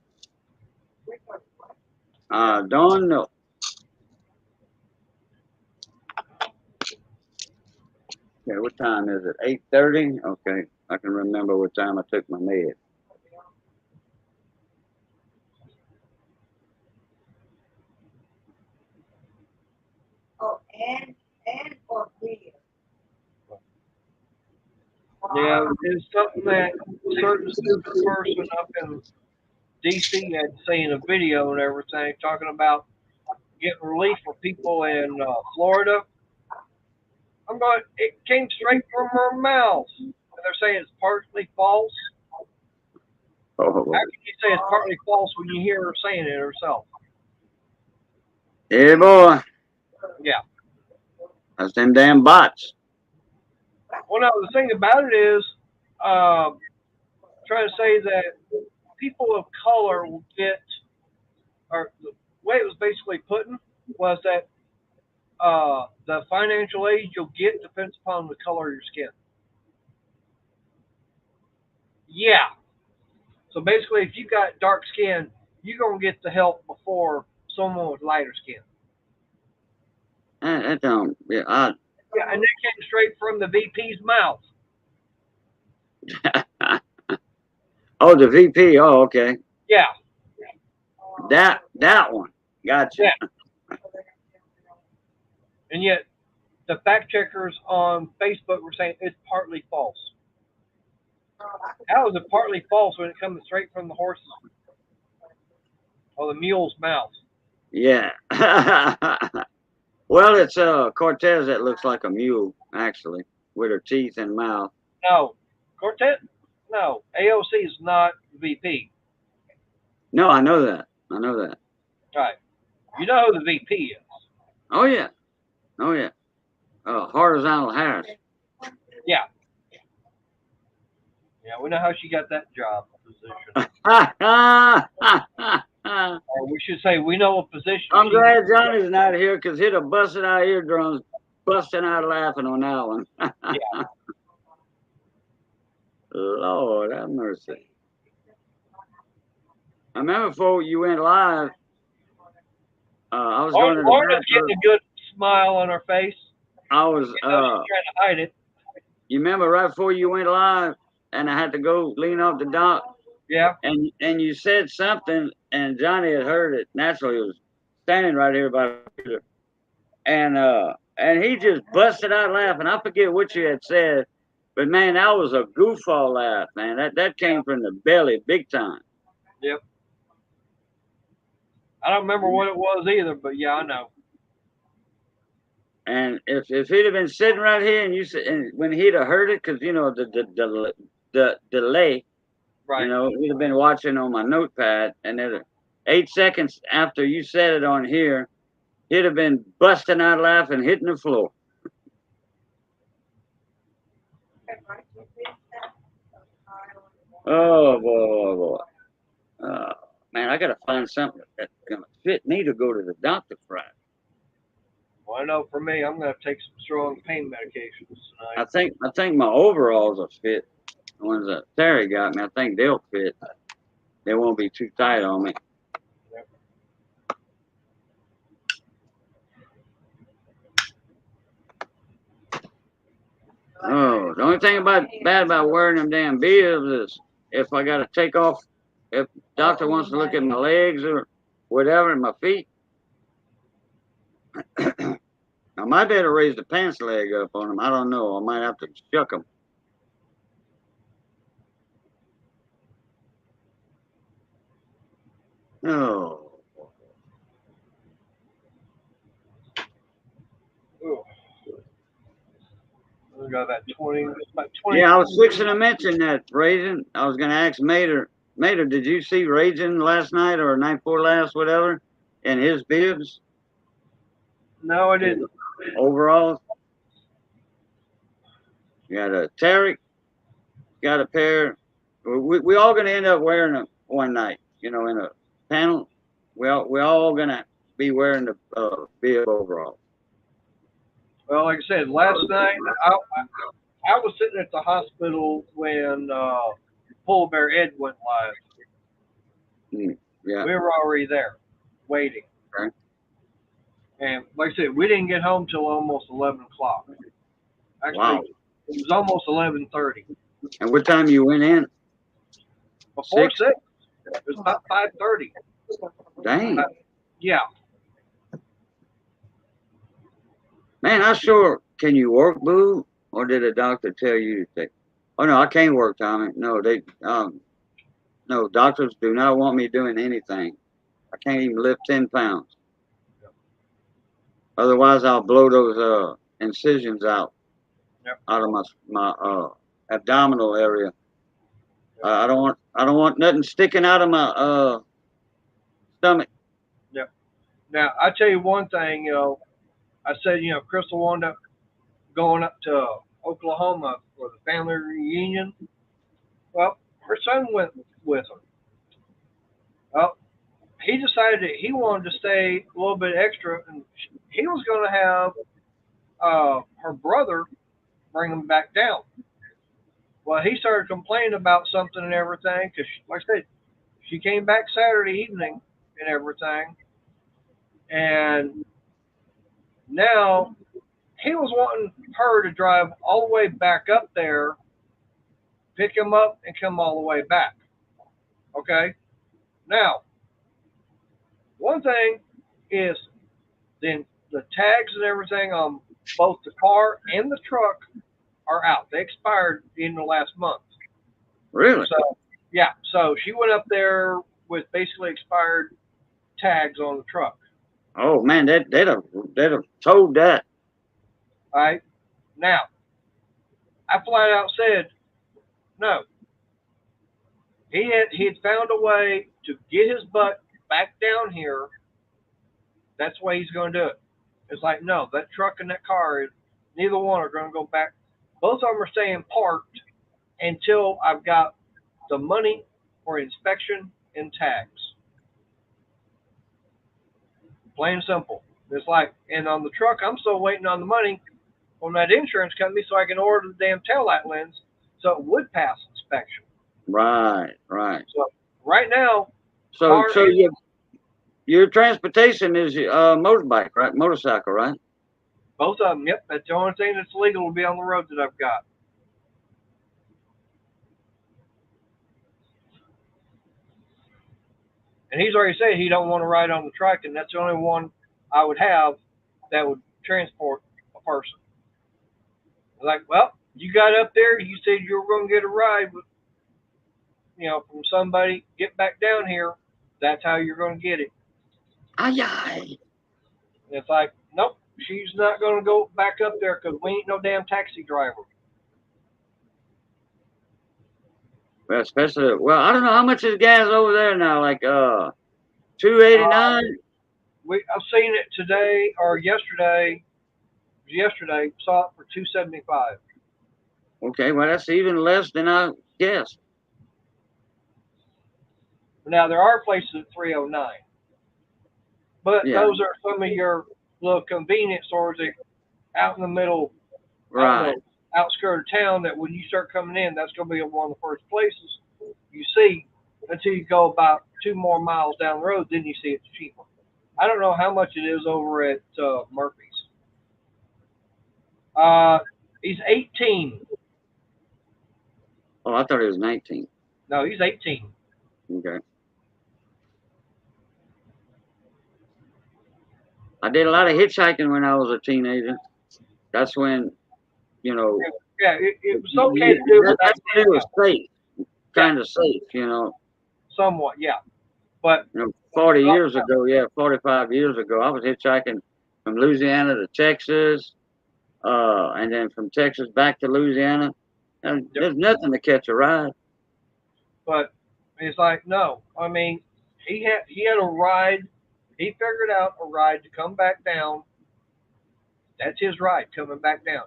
Don't know. Okay, what time is it? 8:30? Okay, I can remember what time I took my med. Oh, and for real. Yeah, it's something that a certain stupid person up in DC had to say in a video and everything, talking about getting relief for people in Florida. I'm going, it came straight from her mouth. And they're saying it's partly false. Oh, How can you say it's partly false when you hear her saying it herself? yeah, boy. Yeah. That's them damn bots. Well, no, the thing about it is, trying to say that people of color will get, or the way it was basically put was that the financial aid you'll get depends upon the color of your skin. Yeah. So basically, if you got dark skin, you're going to get the help before someone with lighter skin. That don't, yeah, Yeah, and that came straight from the VP's mouth. Oh, the VP. Oh, okay. Yeah. That one. Gotcha. Yeah. And yet, the fact checkers on Facebook were saying it's partly false. How is it partly false when it comes straight from the horse's or the mule's mouth? Yeah. Well, it's Cortez that looks like a mule, actually, with her teeth and mouth. No. Quartet? No. AOC is not VP. No, I know that. I know that. Right. You know who the VP is. Oh, yeah. Oh, yeah. Horizontal Harris. Yeah, we know how she got that job position. Or we should say we know a position. I'm glad Johnny's not here because he'd have busted our eardrums, busting out laughing on that one. Yeah. Lord have mercy. I remember before you went live, I was going to the Lauren's bathroom. getting a good smile on her face. I was, She's trying to hide it. you remember right before you went live and I had to go lean off the dock? Yeah. And you said something and Johnny had heard it. Naturally, he was standing right here by the computer. And he just busted out laughing. I forget what you had said, but man, that was a goofball laugh, man. That came from the belly, big time. Yep. I don't remember what it was either, but yeah, I know. And if he'd have been sitting right here and you said, and when he'd have heard it, because you know the delay, Right. you know, he'd have been watching on my notepad, and then 8 seconds after you said it on here, he'd have been busting out laughing, hitting the floor. Oh boy. Man, I gotta find something that's gonna fit me to go to the doctor Friday. Well, I know for me, I'm gonna take some strong pain medications tonight. I think my overalls will fit. The ones that Terry got me, I think they'll fit. They won't be too tight on me. Oh, the only thing bad about wearing them damn bibs is if I gotta take off, if doctor wants to look at my legs or whatever, and my feet, I might better raise the pants leg up on them. I don't know. I might have to shuck them. Oh. We got about 20. Yeah, I was fixing to mention that, Raisin. I was going to ask Mater. Mater, did you see Raisin last night or night before last, whatever, in his bibs? No, I didn't. Overalls? You got a Tarek, got a pair. We all going to end up wearing them one night, you know, in a panel. We all going to be wearing the bib overalls. Well, like I said, last night I was sitting at the hospital when Polar Bear Ed went live. Yeah. We were already there, waiting. Okay. And like I said, we didn't get home till almost 11 o'clock. Actually, Wow. It was almost 11:30. And what time you went in? Before 6. It was about 5:30. Dang. Yeah. Man, I sure. Can you work, Boo? Or did a doctor tell you to take? Oh no, I can't work, Tommy. No, no, doctors do not want me doing anything. I can't even lift 10 pounds. Otherwise, I'll blow those incisions out of my abdominal area. I don't want nothing sticking out of my stomach. Yep. Now I tell you one thing, you know, I said, you know, Crystal wound up going up to Oklahoma for the family reunion. Well, her son went with her. Well, he decided that he wanted to stay a little bit extra, and he was going to have her brother bring him back down. Well, he started complaining about something and everything because, like I said, she came back Saturday evening and everything, and now he was wanting her to drive all the way back up there, pick him up, and come all the way back. Okay? Now, one thing is then the tags and everything on both the car and the truck are out. They expired in the last month. Really? So, yeah. So she went up there with basically expired tags on the truck. Oh man, they'd have told that. All right. Now, I flat out said no. He had found a way to get his butt back down here. That's the way he's going to do it. It's like, no, that truck and that car, neither one are going to go back Both of them are staying parked until I've got the money for inspection and tax. Plain and simple. It's like, and on the truck, I'm still waiting on the money from that insurance company so I can order the damn taillight lens so it would pass inspection. Right. So right now, So your transportation is motorbike, right? Motorcycle, right? both of them, yep, that's the only thing that's legal to be on the road that I've got. And he's already said he don't want to ride on the truck, and that's the only one I would have that would transport a person. Like, well, you got up there, you said you were going to get a ride with, from somebody, get back down here. That's how you're going to get it. Aye. And it's like, nope, she's not going to go back up there because we ain't no damn taxi driver. Well, especially, I don't know how much is gas over there now. Like $2.89. I've seen it today or yesterday. Yesterday, saw it for $2.75. Okay, well that's even less than I guessed. Now there are places at $3.09, but Yeah. those are some of your little convenience stores that out in the middle, Right. outskirt of town. That when you start coming in, that's going to be one of the first places you see until you go about 2 more miles down the road. Then you see it's cheaper. I don't know how much it is over at Murphy's. He's 18. Oh, I thought it was 19. No, he's 18. Okay. I did a lot of hitchhiking when I was a teenager. That's when, Yeah, it was okay to do it. That's when it was safe, kind of safe, Somewhat, yeah. But 40 years ago, 45 years ago, I was hitchhiking from Louisiana to Texas, and then from Texas back to Louisiana. And there's nothing to catch a ride. But it's like, no. I mean, he had a ride. He figured out a ride to come back down. That's his ride coming back down.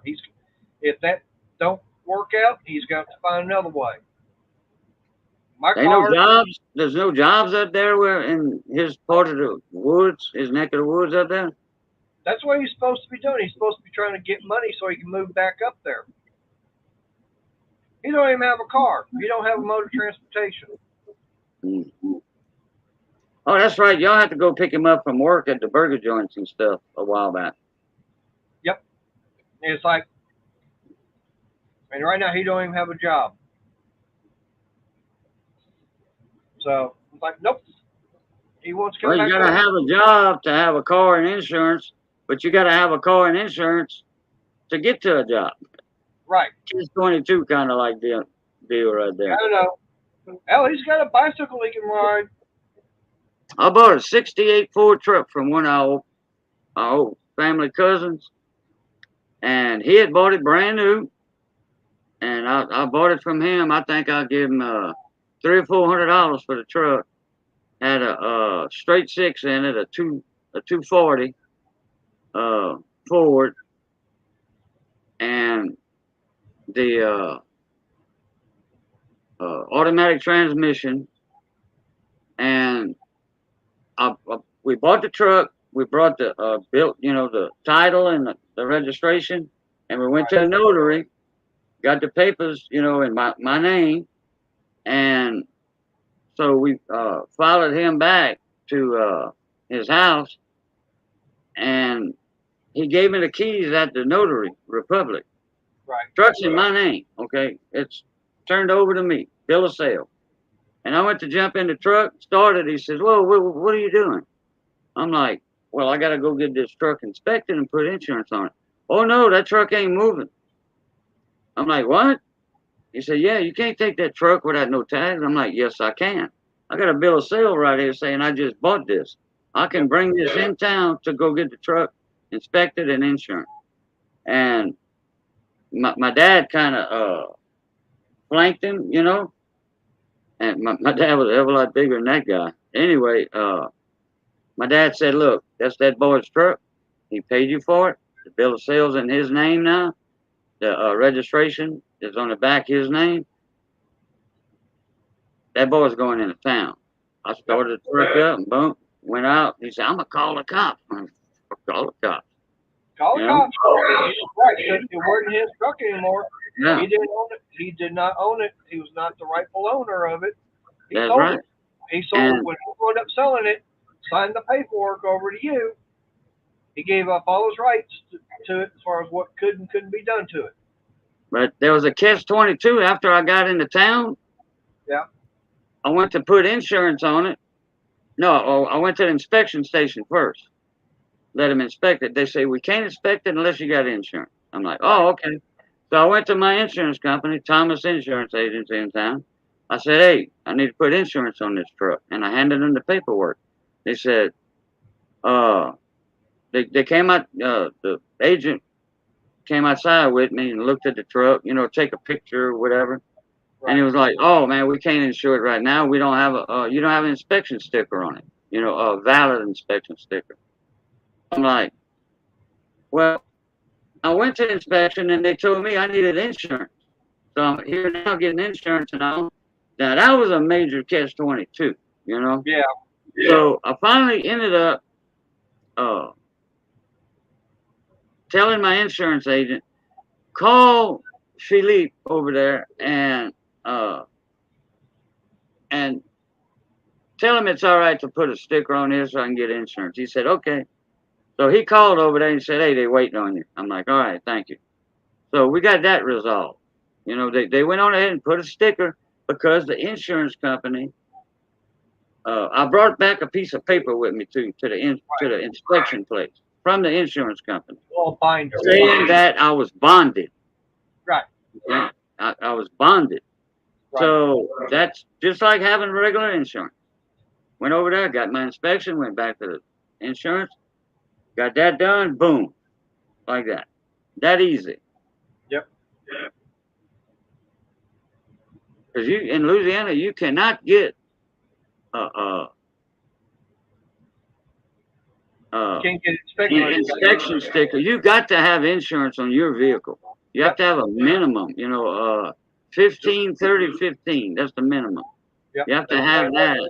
If that don't work out, he's got to find another way. Ain't no jobs. There's no jobs up there where in his part of the woods, his neck of the woods up there. That's what he's supposed to be doing. He's supposed to be trying to get money so he can move back up there. He don't even have a car. He don't have a mode of transportation. Mm-hmm. Oh, that's right. Y'all have to go pick him up from work at the burger joints and stuff a while back. Yep. And it's like, and right now he don't even have a job. So it's like, nope. He wants to come back. You gotta have a job to have a car and insurance, but you gotta have a car and insurance to get to a job. Right. It's 22 kind of like deal right there. I don't know. Hell, he's got a bicycle he can ride. I bought a '68 Ford truck from one of our old family cousins, and he had bought it brand new, and I bought it from him. I think I gave him $300 or $400 for the truck. Had a straight six in it, a 240 Ford, and the automatic transmission, and we bought the truck. We brought the the title and the registration, and we went to the notary, got the papers, in my name, and so we followed him back to his house, and he gave me the keys at the notary republic. Right. Truck's in my name, okay? It's turned over to me, bill of sale. And I went to jump in the truck, started. He says, "Whoa, what are you doing?" I'm like, "Well, I got to go get this truck inspected and put insurance on it." "Oh, no, that truck ain't moving." I'm like, "What?" He said, "Yeah, you can't take that truck without no tags." I'm like, "Yes, I can. I got a bill of sale right here saying I just bought this. I can bring this in town to go get the truck inspected and insurance." And my dad kind of flanked him, and my dad was a hell of a lot bigger than that guy. Anyway, my dad said, "Look, that's that boy's truck. He paid you for it. The bill of sale's in his name now. the registration is on the back his name. That boy's going into town. I started the truck up and boom, went out. He said, I'm going to call the cops. Call the cops. Call the Yeah. cops. Right, because it wasn't his truck anymore. Yeah, He didn't own it. He did not own it. He was not the rightful owner of it. He that's sold right. it. He sold And- it when he wound up selling it, signed the paperwork over to you. He gave up all his rights to it as far as what could and couldn't be done to it. But there was a catch-22 after I got into town. Yeah. I went to put insurance on it. No, I went to the inspection station first. Let them inspect it. They say, we can't inspect it unless you got insurance. I'm like, oh, okay. So I went to my insurance company, Thomas Insurance Agency in town. I said, hey, I need to put insurance on this truck. And I handed them the paperwork. They said, they came out, the agent came outside with me and looked at the truck, take a picture or whatever. And he was like, oh, man, we can't insure it right now. We don't have you don't have an inspection sticker on it, a valid inspection sticker. I'm like, well, I went to inspection and they told me I needed insurance. So I'm here now getting insurance and all. Now, that was a major catch-22, Yeah. So I finally ended up telling my insurance agent, call Philippe over there and tell him it's all right to put a sticker on here so I can get insurance. He said, okay. So he called over there and said, hey, they're waiting on you. I'm like, all right, thank you. So we got that resolved. They went on ahead and put a sticker because the insurance company, I brought back a piece of paper with me to the inspection place from the insurance company. Well, binder. Saying that I was bonded. Right. Yeah, I was bonded. Right. So that's just like having regular insurance. Went over there, got my inspection, went back to the insurance, got that done, boom, like that. That easy. Yep. Because in Louisiana, you cannot get Can't get an inspected. inspection sticker. You got to have insurance on your vehicle. You have to have a minimum, 15, 30, 15. That's the minimum. Yep. You have to have that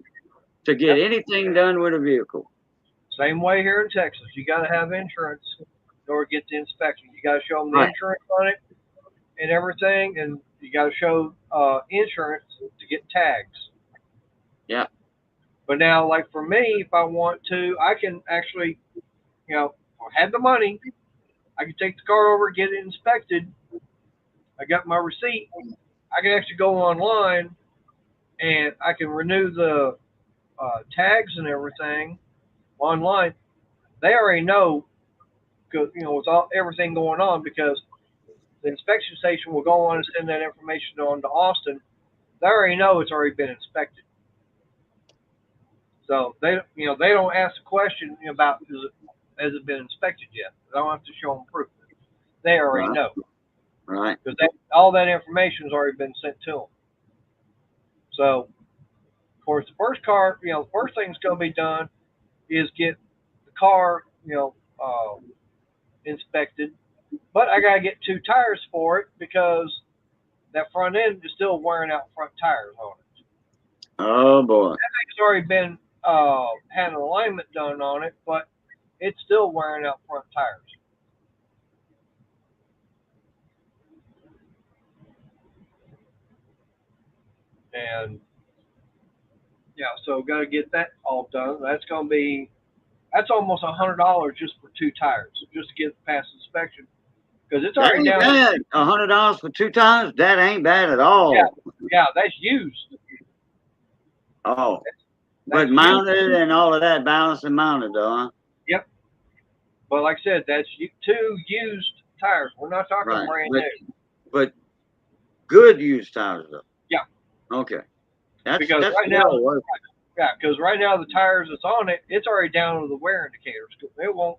to get anything done with a vehicle. Same way here in Texas. You got to have insurance in order to get the inspection. You got to show them the Right. insurance on it and everything, and you got to show insurance to get tags. Yeah. But now, like for me, if I want to, I can actually, have the money. I can take the car over, get it inspected. I got my receipt. I can actually go online and I can renew the tags and everything online. They already know, with everything going on, because the inspection station will go on and send that information on to Austin. They already know it's already been inspected. So they don't ask the question about has it been inspected yet. They don't have to show them proof. They already Right. know, Right. because all that information has already been sent to them. So, of course, the first thing that's going to be done is get the car, inspected. But I got to get 2 tires for it because that front end is still wearing out front tires on it. Oh boy. It's already been had an alignment done on it, but it's still wearing out front tires. And so got to get that all done. That's almost $100 just for 2 tires, just to get past inspection, because it's That already ain't down. bad. $100 for 2 tires? That ain't bad at all. Yeah, that's used. Oh. That's But mounted and all of that, balanced and mounted though, huh? Yep. But like I said, that's 2 used tires. We're not talking Right. brand new. But good used tires though. Yeah. Okay. That's Because right well now- worth it. Yeah, because right now the tires that's on it, it's already down to the wear indicators. It won't.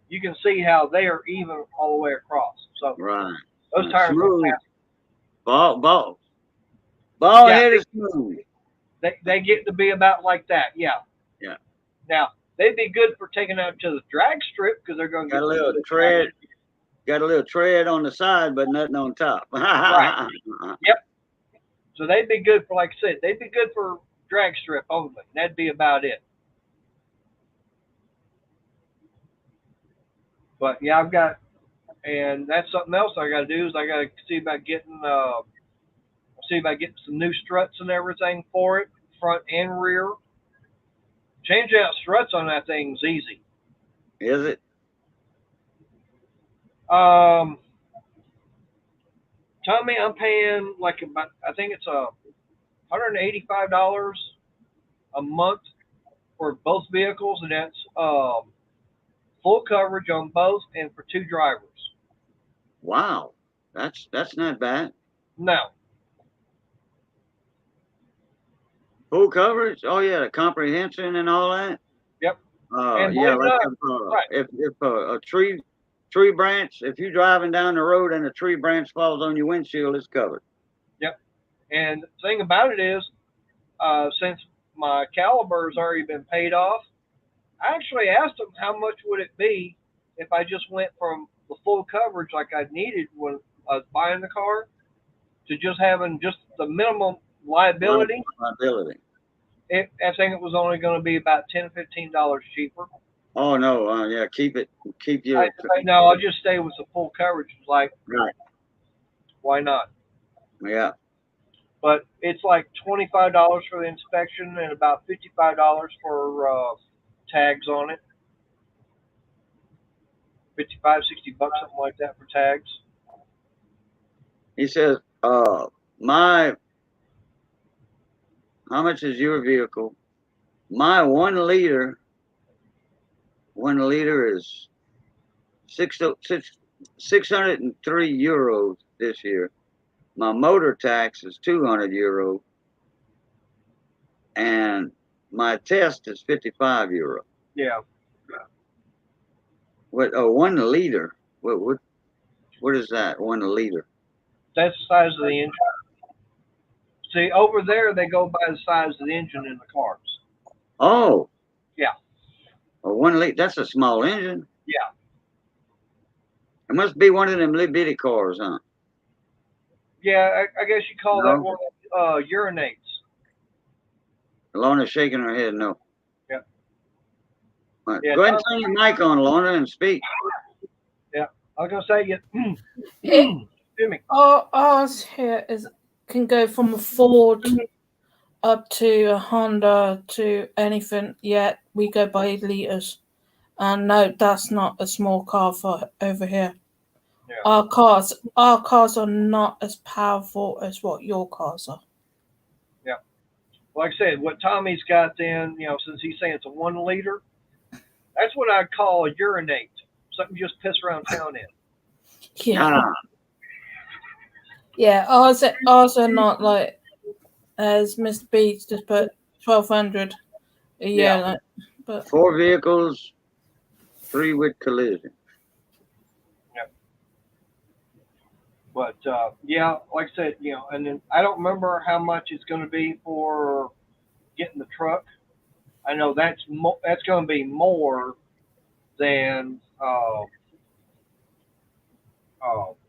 You can see how they are even all the way across. So Right. those tires will Smooth. pass. Ball Yeah. headed smooth. They get to be about like that. Yeah. Yeah. Now they'd be good for taking out to the drag strip because they're going to Got get a little tread. got a little tread on the side, but nothing on top. Right. So they'd be good for, like I said, they'd be good for drag strip only. That'd be about it. But yeah, I've got, and that's something else I got to do is I got to see about getting some new struts and everything for it, front and rear. Changing out struts on that thing's easy. Is it? Tommy, I'm paying like about, I think it's $185 a month for both vehicles, and that's full coverage on both and for 2 drivers. Wow, that's not bad. No. Full coverage? Oh yeah, the comprehension and all that. Yep. And yeah, like right. if a tree branch, if you're driving down the road and a tree branch falls on your windshield, it's covered. Yep. And the thing about it is, since my caliber's already been paid off, I actually asked them how much would it be if I just went from the full coverage like I needed when I was buying the car to just having just the minimum liability. I think it was only going to be about $10-15 cheaper. Oh no, yeah, keep your. No, I'll just stay with the full coverage. It's like, right. Why not? Yeah. But it's like $25 for the inspection and about $55 for tags on it. 55, 60 bucks, something like that for tags. He says, how much is your vehicle? My 1 liter is 603 euros this year. My motor tax is 200 euro, and my test is 55 euro. Yeah. What? 1 liter? What is that? 1 liter? That's the size of the engine. See, over there they go by the size of the engine in the cars. Oh. Yeah. 1 liter. That's a small engine. Yeah. It must be one of them little bitty cars, huh? Yeah, I guess you call that one urinates. Lorna's shaking her head no. Yeah. All right. Go ahead and turn your mic on, Lorna, and speak. Yeah. I was going to say, excuse me. Ours here can go from a Ford up to a Honda to anything, yet we go by liters. And no, that's not a small car for over here. Yeah. Our cars are not as powerful as what your cars are. Yeah. Like I said, what Tommy's got then, since he's saying it's a 1 liter, that's what I'd call a urinate. Something you just piss around town in. Yeah. Yeah, ours are not like as Mr. Beats just put 1,200 a year. Yeah. Like, but 4 vehicles, 3 with collision. But yeah, like I said, and then I don't remember how much it's going to be for getting the truck. I know that's going to be more than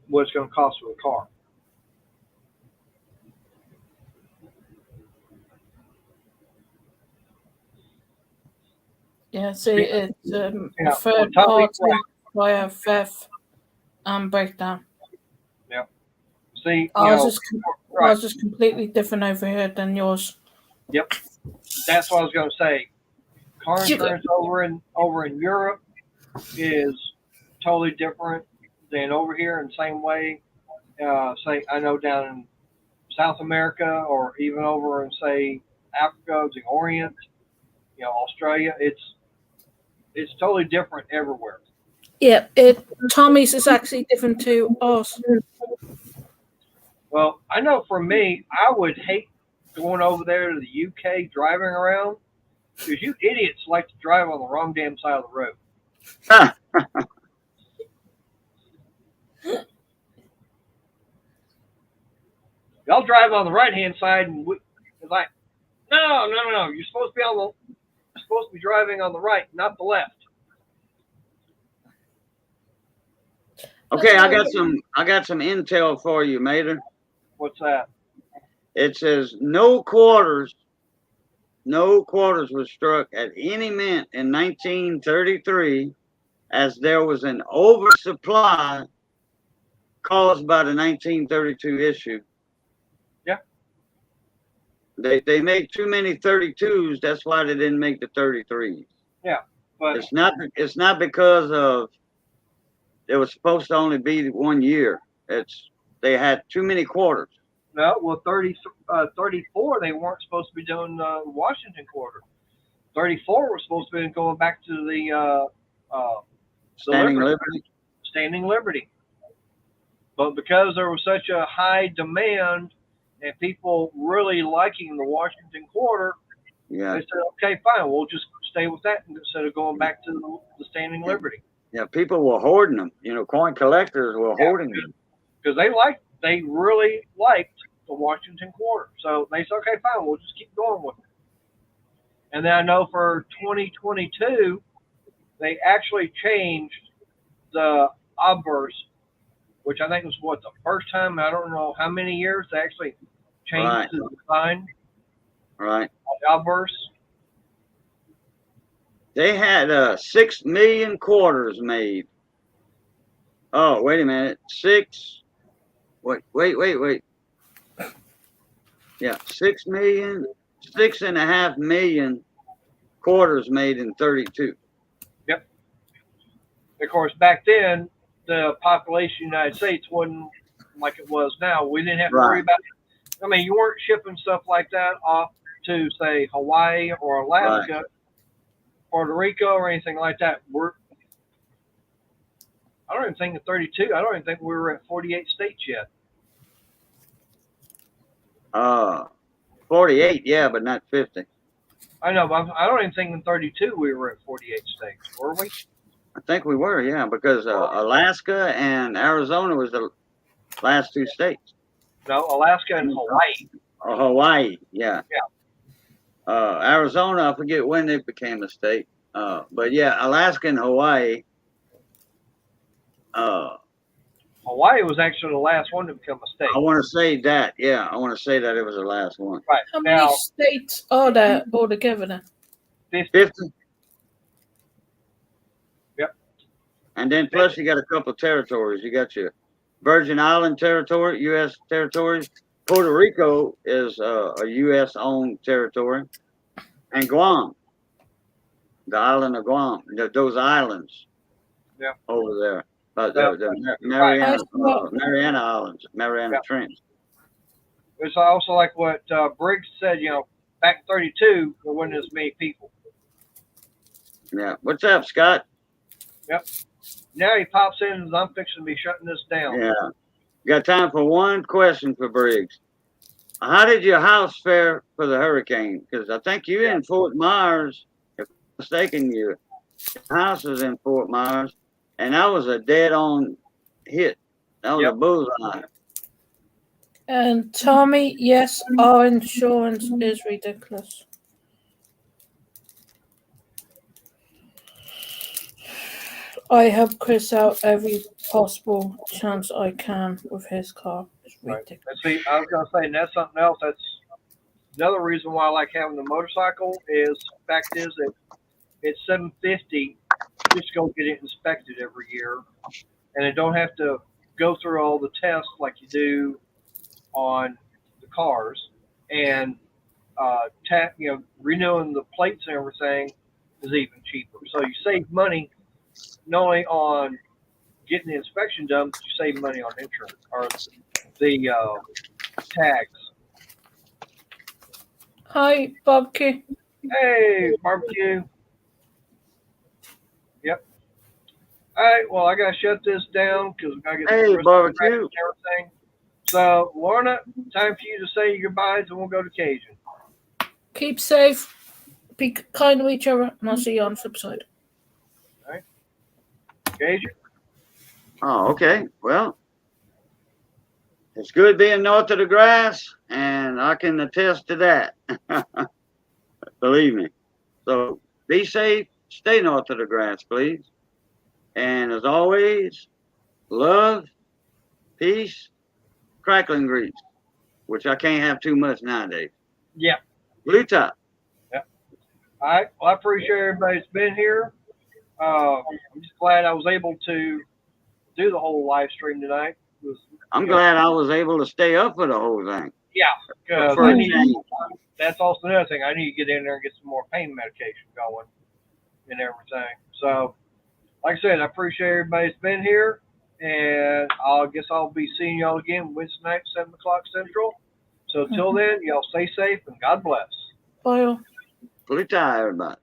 what it's going to cost for the car. yeah, see, it's Yeah. third party via theft and breakdown. Yeah. See, Ours is just completely different over here than yours. Yep. That's what I was going to say. Car insurance over in Europe is totally different than over here, in the same way. Say, I know down in South America or even over in, say, Africa, the Orient, Australia, it's totally different everywhere. Yeah, Tommy's is actually different to us. Well, I know for me, I would hate going over there to the UK driving around because you idiots like to drive on the wrong damn side of the road. Y'all drive on the right hand side, and it's like, no. You're supposed to be driving on the right, not the left. Okay, I got some intel for you, Mater. What's that? It says no quarters was struck at any mint in 1933 as there was an oversupply caused by the 1932 issue. Yeah. They made too many 32s. That's why they didn't make the 33s. Yeah, but It's not because of it was supposed to only be 1 year. They had too many quarters. no, well, 34, they weren't supposed to be doing Washington quarter. 34 was supposed to be going back to the Standing Liberty. Standing Liberty. But because there was such a high demand and people really liking the Washington quarter, Yeah. they said, okay, fine, we'll just stay with that instead of going back to the Standing Liberty. Yeah, people were hoarding them. You know, coin collectors were hoarding them. Because they really liked the Washington quarter. So they said, okay, fine, we'll just keep going with it. And then I know for 2022, they actually changed the obverse, which I think was the first time, I don't know how many years, they actually changed the design Right. of the obverse. They had 6 million quarters made. Oh, wait a minute. Wait. Yeah, 6.5 million quarters made in 32. Yep. Of course, back then, the population of the United States wasn't like it was now. We didn't have to worry about it. I mean, you weren't shipping stuff like that off to, say, Hawaii or Alaska, Puerto Rico, or anything like that. I don't even think at 32, I don't even think we were at 48 states yet. 48, yeah, but not 50. I know, but I don't even think in 32 we were at 48 states, were we? I think we were, yeah, because Alaska and Arizona was the last 2 states. No, Alaska and Hawaii. Or Hawaii, yeah. Yeah. Arizona, I forget when it became a state. But yeah, Alaska and Hawaii. Hawaii was actually the last one to become a state. I want to say that, yeah. I want to say that it was the last one. Right. How many states are there altogether then? 50. Yep. And then plus you got a couple of territories. You got your Virgin Island territory, U.S. territories. Puerto Rico is a U.S. owned territory. And Guam, the island of Guam, those islands over there. The Mariana Islands, Mariana Trench. It's also like what Briggs said, back in 32, there wasn't as many people. Yeah. What's up, Scott? Yep. Now he pops in and I'm fixing to be shutting this down. Yeah. Got time for one question for Briggs. How did your house fare for the hurricane? Because I think you in Fort Myers, if I'm mistaken, your house is in Fort Myers, and that was a dead-on hit. That was a bullseye. And Tommy, yes, our insurance is ridiculous. I help Chris out every possible chance I can with his car. It's ridiculous. Right. See, I was going to say, and that's something else. That's another reason why I like having the motorcycle. Fact is that it's $750 just to go get it inspected every year, and it don't have to go through all the tests like you do on the cars, and renewing the plates and everything is even cheaper. So you save money not only on getting the inspection done, but you save money on insurance or the tags. Hi, barbecue. Hey, barbecue. Yep. All right. Well, I gotta shut this down because I got to get barbecue and everything. So, Lorna, time for you to say your goodbyes, and we'll go to Cajun. Keep safe. Be kind to each other, and I'll see you on the flip side. All right. Cajun. Oh, okay. Well, it's good being north of the grass, and I can attest to that. Believe me. So be safe. Stay north of the grass, please. And as always, love, peace, crackling grease, which I can't have too much nowadays. Yeah. Blue Top. All right. Well, I appreciate everybody that's been here. I'm just glad I was able to do the whole live stream tonight. I'm glad I was able to stay up for the whole thing. Yeah, because For a change. that's also another thing. I need to get in there and get some more pain medication going and everything. So, like I said, I appreciate everybody that's been here, and I guess I'll be seeing y'all again Wednesday night, 7 o'clock Central. So, till then, y'all stay safe and God bless. Bye all. Blue Tie, everybody.